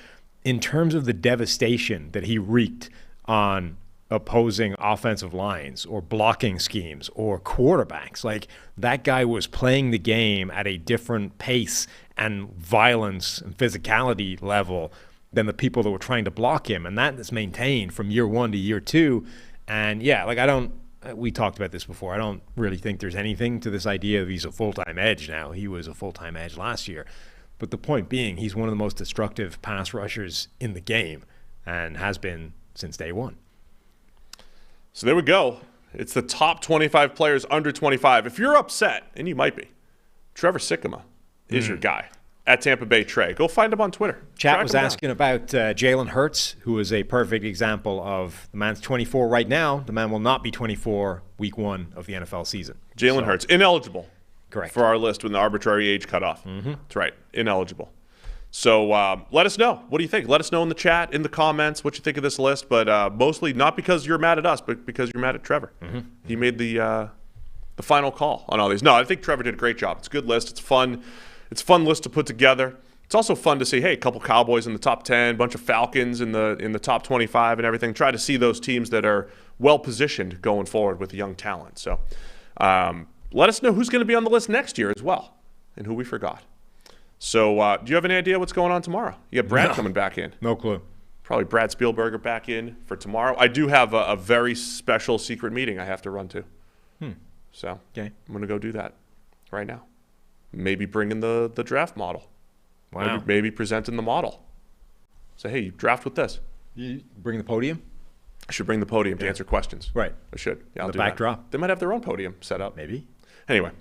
in terms of the devastation that he wreaked on opposing offensive lines or blocking schemes or quarterbacks, like that guy was playing the game at a different pace and violence and physicality level than the people that were trying to block him. And that is maintained from year 1 to year 2. And we talked about this before. I don't really think there's anything to this idea of he's a full-time edge now. He was a full-time edge last year. But the point being, he's one of the most destructive pass rushers in the game and has been since day 1. So there we go. It's the top 25 players under 25. If you're upset, and you might be, Trevor Sikkema is your guy. At Tampa Bay Trey. Go find him on Twitter. Chat was asking about Jalen Hurts, who is a perfect example of the man's 24 right now. The man will not be 24 week 1 of the NFL season. Jalen Hurts, ineligible. Correct. For our list when the arbitrary age cut off. Mm-hmm. That's right, ineligible. So let us know. What do you think? Let us know in the chat, in the comments, what you think of this list. But mostly not because you're mad at us, but because you're mad at Trevor. Mm-hmm. He made the final call on all these. No, I think Trevor did a great job. It's a good list. It's fun. It's a fun list to put together. It's also fun to see, hey, a couple Cowboys in the top 10, a bunch of Falcons in the top 25 and everything. Try to see those teams that are well-positioned going forward with young talent. So let us know who's going to be on the list next year as well and who we forgot. So do you have any idea what's going on tomorrow? You got Brad coming back in. No clue. Probably Brad Spielberger back in for tomorrow. I do have a very special secret meeting I have to run to. So I'm going to go do that right now. Maybe bring in the draft model. Wow. Maybe presenting the model. Say, hey, you draft with this. You bring the podium? I should bring the podium to answer questions. Right. I should. Yeah, I'll the do backdrop. That. They might have their own podium set up. Maybe. Anyway.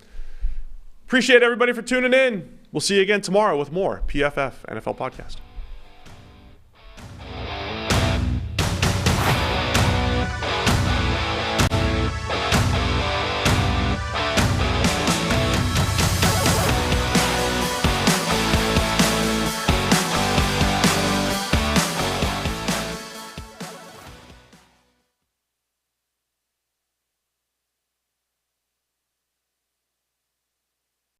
Appreciate everybody for tuning in. We'll see you again tomorrow with more PFF NFL Podcast.